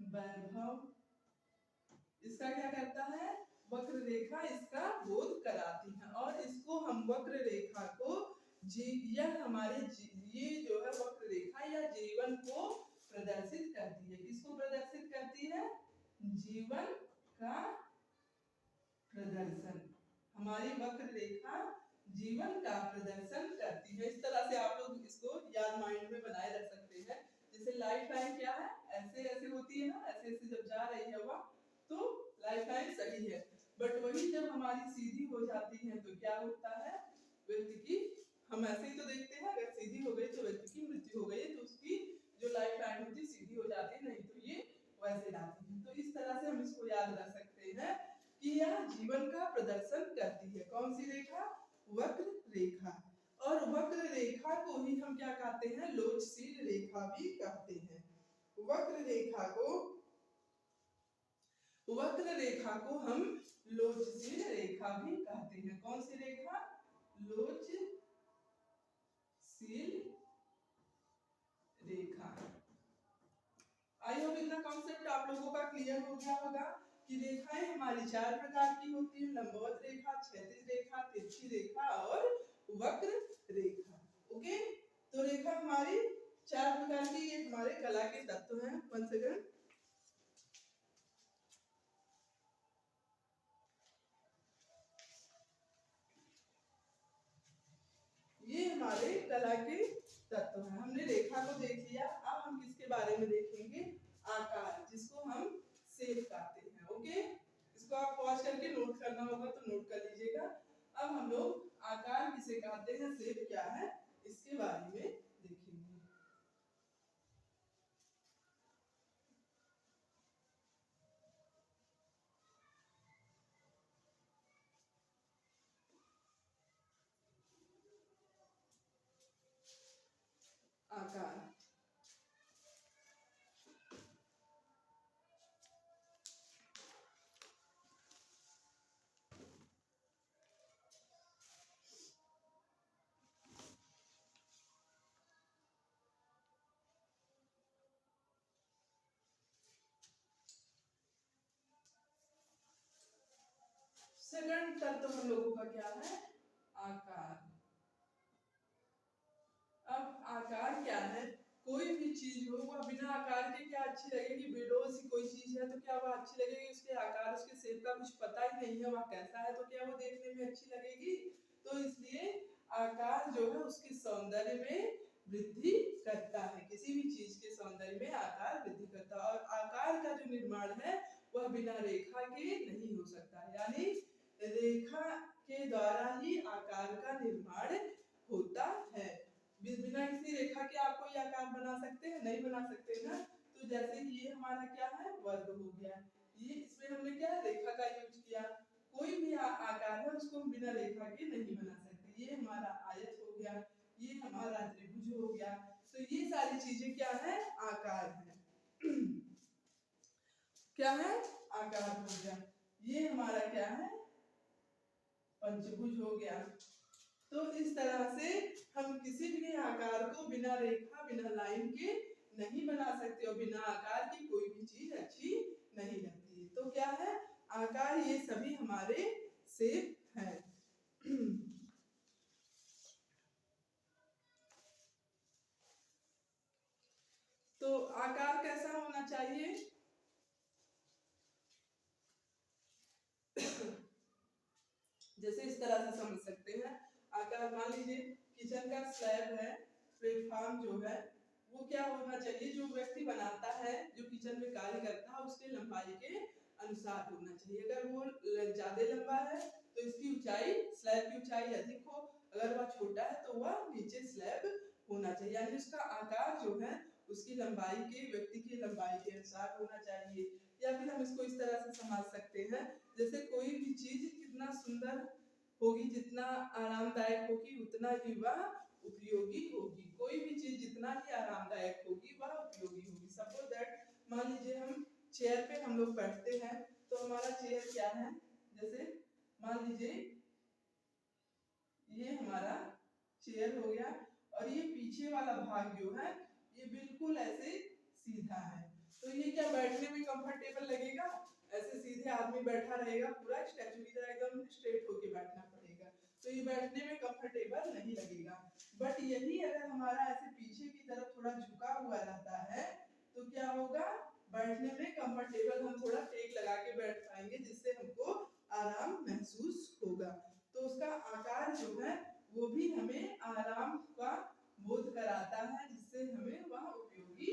वैभव, इसका क्या करता है? वक्र रेखा इसका बोध कराती है। और इसको हम वक्र रेखा को यह हमारे ये जो है वक्र रेखा या जीवन को प्रदर्शित करती है। किसको प्रदर्शित करती है? जीवन का प्रदर्शन। हमारी वक्र रेखा जीवन का प्रदर्शन करती है। इस तरह से आप लोग इसको याद माइंड में बनाए रख सकते हैं। जैसे लाइफ लाइन क्या है? ऐसे ऐसे होती है ना, ऐसे ऐसे जब जा रही है वह, तो लाइफ लाइन सही है। बट वही जब हमारी सीधी हो जाती है तो क्या होता है? व्यक्ति की, हम ऐसे ही तो देखते हैं, अगर सीधी हो गई तो व्यक्ति की मृत्यु हो गई, तो उसकी जो लाइफ लाइन होती है सीधी हो जाती है, नहीं तो ये वैसे जाती है। तो इस तरह से हम इसको याद रख सकते हैं कि यह जीवन का प्रदर्शन करती है। कौन सी रेखा? वक्र रेखा। और वक्र रेखा को ही हम क्या कहते हैं? लोचशील रेखा भी कहते हैं। वक्र रेखा को हम लोचशील रेखा भी कहते हैं। कौन सी रेखा? लोचशील रेखा। आई होप इतना कॉन्सेप्ट आप लोगों का क्लियर हो गया होगा कि रेखाएं हमारी 4 प्रकार की होती हैं: लंबवत रेखा, क्षैतिज रेखा, तिरछी रेखा और वक्र रेखा। ओके, तो रेखा हमारी 4 प्रकार की, ये हमारे कला के तत्व हैं। 1 सेकंड। ये हमारे कला के तत्व हैं। हमने रेखा को देख लिया, अब हम किसके बारे में देखेंगे? आकार, जिसको हम शेप कहते हैं। ओके, इसको आप पॉज करके नोट करना होगा तो नोट कर लीजिएगा। अब हम लोग आकार किसे कहते हैं, शेप क्या है, इसके बारे में देखेंगे। आकार, सेकंड तत्व हम लोगों का क्या है? आकार। अब आकार क्या है? कोई भी चीज हो वह बिना आकार के क्या अच्छी लगेगी? बेडोल सी कोई चीज है तो क्या वह अच्छी लगेगी? उसके आकार, उसके शेप का कुछ पता ही नहीं है वह कैसा है, तो क्या वो देखने में अच्छी लगेगी? तो इसलिए आकार जो है उसके सौंदर्य में वृद्धि करता है। किसी भी चीज के सौंदर्य में आकार वृद्धि करता है। और आकार का जो निर्माण है वह बिना रेखा के नहीं हो सकता, यानी रेखा के द्वारा ही आकार का निर्माण होता है। बिना किसी रेखा के आप कोई आकार बना सकते हैं? नहीं बना सकते ना। तो जैसे ये हमारा क्या है? वर्ग हो गया। ये इसमें हमने क्या रेखा का यूज किया। कोई भी आकार है उसको हम बिना रेखा के नहीं बना सकते। ये हमारा आयत हो गया, ये हमारा त्रिभुज हो गया। तो ये सारी चीजें क्या है? आकार है। क्या है? आकार हो गया। ये हमारा क्या है? पंचभुज हो गया। तो इस तरह से हम किसी भी आकार को बिना रेखा बिना लाइन के नहीं बना सकते और बिना आकार की कोई भी चीज अच्छी नहीं लगती। तो क्या है, आकार ये सभी हमारे शेप है। तो आकार कैसा होना चाहिए? जैसे इस तरह से समझ सकते हैं आकार। मान लीजिए किचन का स्लैब है, प्लेटफॉर्म जो है वो क्या होना चाहिए, जो व्यक्ति बनाता है, जो किचन में कार्य करता है, उसके लंबाई के अनुसार होना चाहिए। अगर वो ज्यादा लंबा है तो इसकी ऊंचाई, स्लैब की ऊंचाई अधिक हो, अगर वह छोटा है तो वह नीचे स्लैब होना चाहिए। यानी उसका आकार जो है उसकी लंबाई के, व्यक्ति की लंबाई के अनुसार होना चाहिए। या फिर हम इसको इस तरह से समझ सकते हैं, जैसे कोई भी चीज कितना सुंदर होगी, जितना आरामदायक होगी, उतना ही वह उपयोगी होगी। कोई भी चीज जितना ही आरामदायक होगी वह उपयोगी होगी। सपोज दैट, मान लीजिए हम चेयर पे हम लोग बैठते हैं, तो हमारा चेयर क्या है, जैसे मान लीजिए ये हमारा चेयर हो गया और ये पीछे वाला भाग जो है ये बिल्कुल ऐसे सीधा है। तो ये क्या बैठने में कंफर्टेबल लगेगा? ऐसे सीधे आदमी बैठा रहेगा, पूरा स्टैचू की तरह एकदम स्ट्रेट होके बैठना पड़ेगा, तो ये बैठने में कंफर्टेबल नहीं लगेगा। बट यही अगर हमारा ऐसे पीछे की तरफ थोड़ा झुका हुआ रहता है तो क्या होगा, बैठने में कंफर्टेबल, हम थोड़ा टेक लगा के बैठ पाएंगे जिससे हमको आराम महसूस होगा। तो उसका आकार जो है वो भी हमें आराम का बोध कराता है, जिससे हमें वह उपयोगी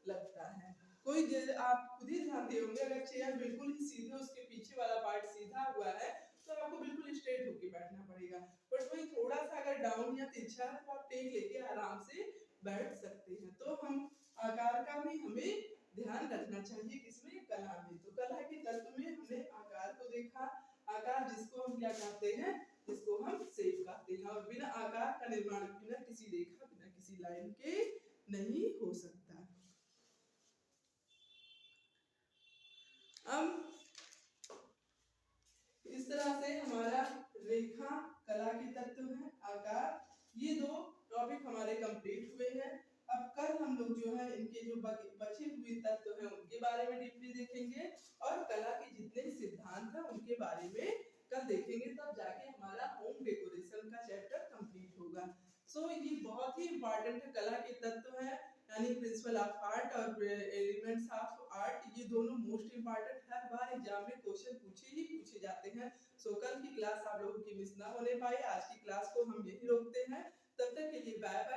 लगता है। कोई आप खुद ही ध्यान दिए होंगे, अगर चेयर बिल्कुल ही सीधे, उसके पीछे वाला पार्ट सीधा हुआ है तो आपको बिल्कुल स्ट्रेट होके बैठना पड़ेगा। बट वही थोड़ा सा अगर डाउन या तिरछा है तो आप टेक लेके आराम से बैठ सकते हैं। तो हम आकार का भी हमें ध्यान रखना चाहिए, किसमें, कला में। तो कला के तत्व में हमने आकार को देखा। आकार जिसको हम क्या कहते हैं, जिसको हम शेप कहते हैं। और बिना आकार का निर्माण, बिना किसी रेखा, बिना किसी लाइन के नहीं हो सकता। अब इस तरह से हमारा रेखा, कला के तत्व है, आकार, ये दो टॉपिक हमारे कंप्लीट हुए हैं। अब कल हम लोग जो है इनके जो बचे हुए तत्व हैं उनके बारे में डीपली देखेंगे और कला के जितने सिद्धांत हैं उनके बारे में कल देखेंगे, तब जाके हमारा होम डेकोरेशन का चैप्टर कंप्लीट होगा। सो ये बहुत ही इंपॉर्टेंट है, कला के तत्व है यानी प्रिंसिपल ऑफ आर्ट और एलिमेंट्स ऑफ आर्ट, ये दोनों मोस्ट इंपॉर्टेंट, हर बार एग्जाम में क्वेश्चन पूछे जाते हैं। सो कल की क्लास आप लोगों की मिस ना होने पाए। आज की क्लास को हम यही रोकते हैं, तब तक के लिए बाय बाय।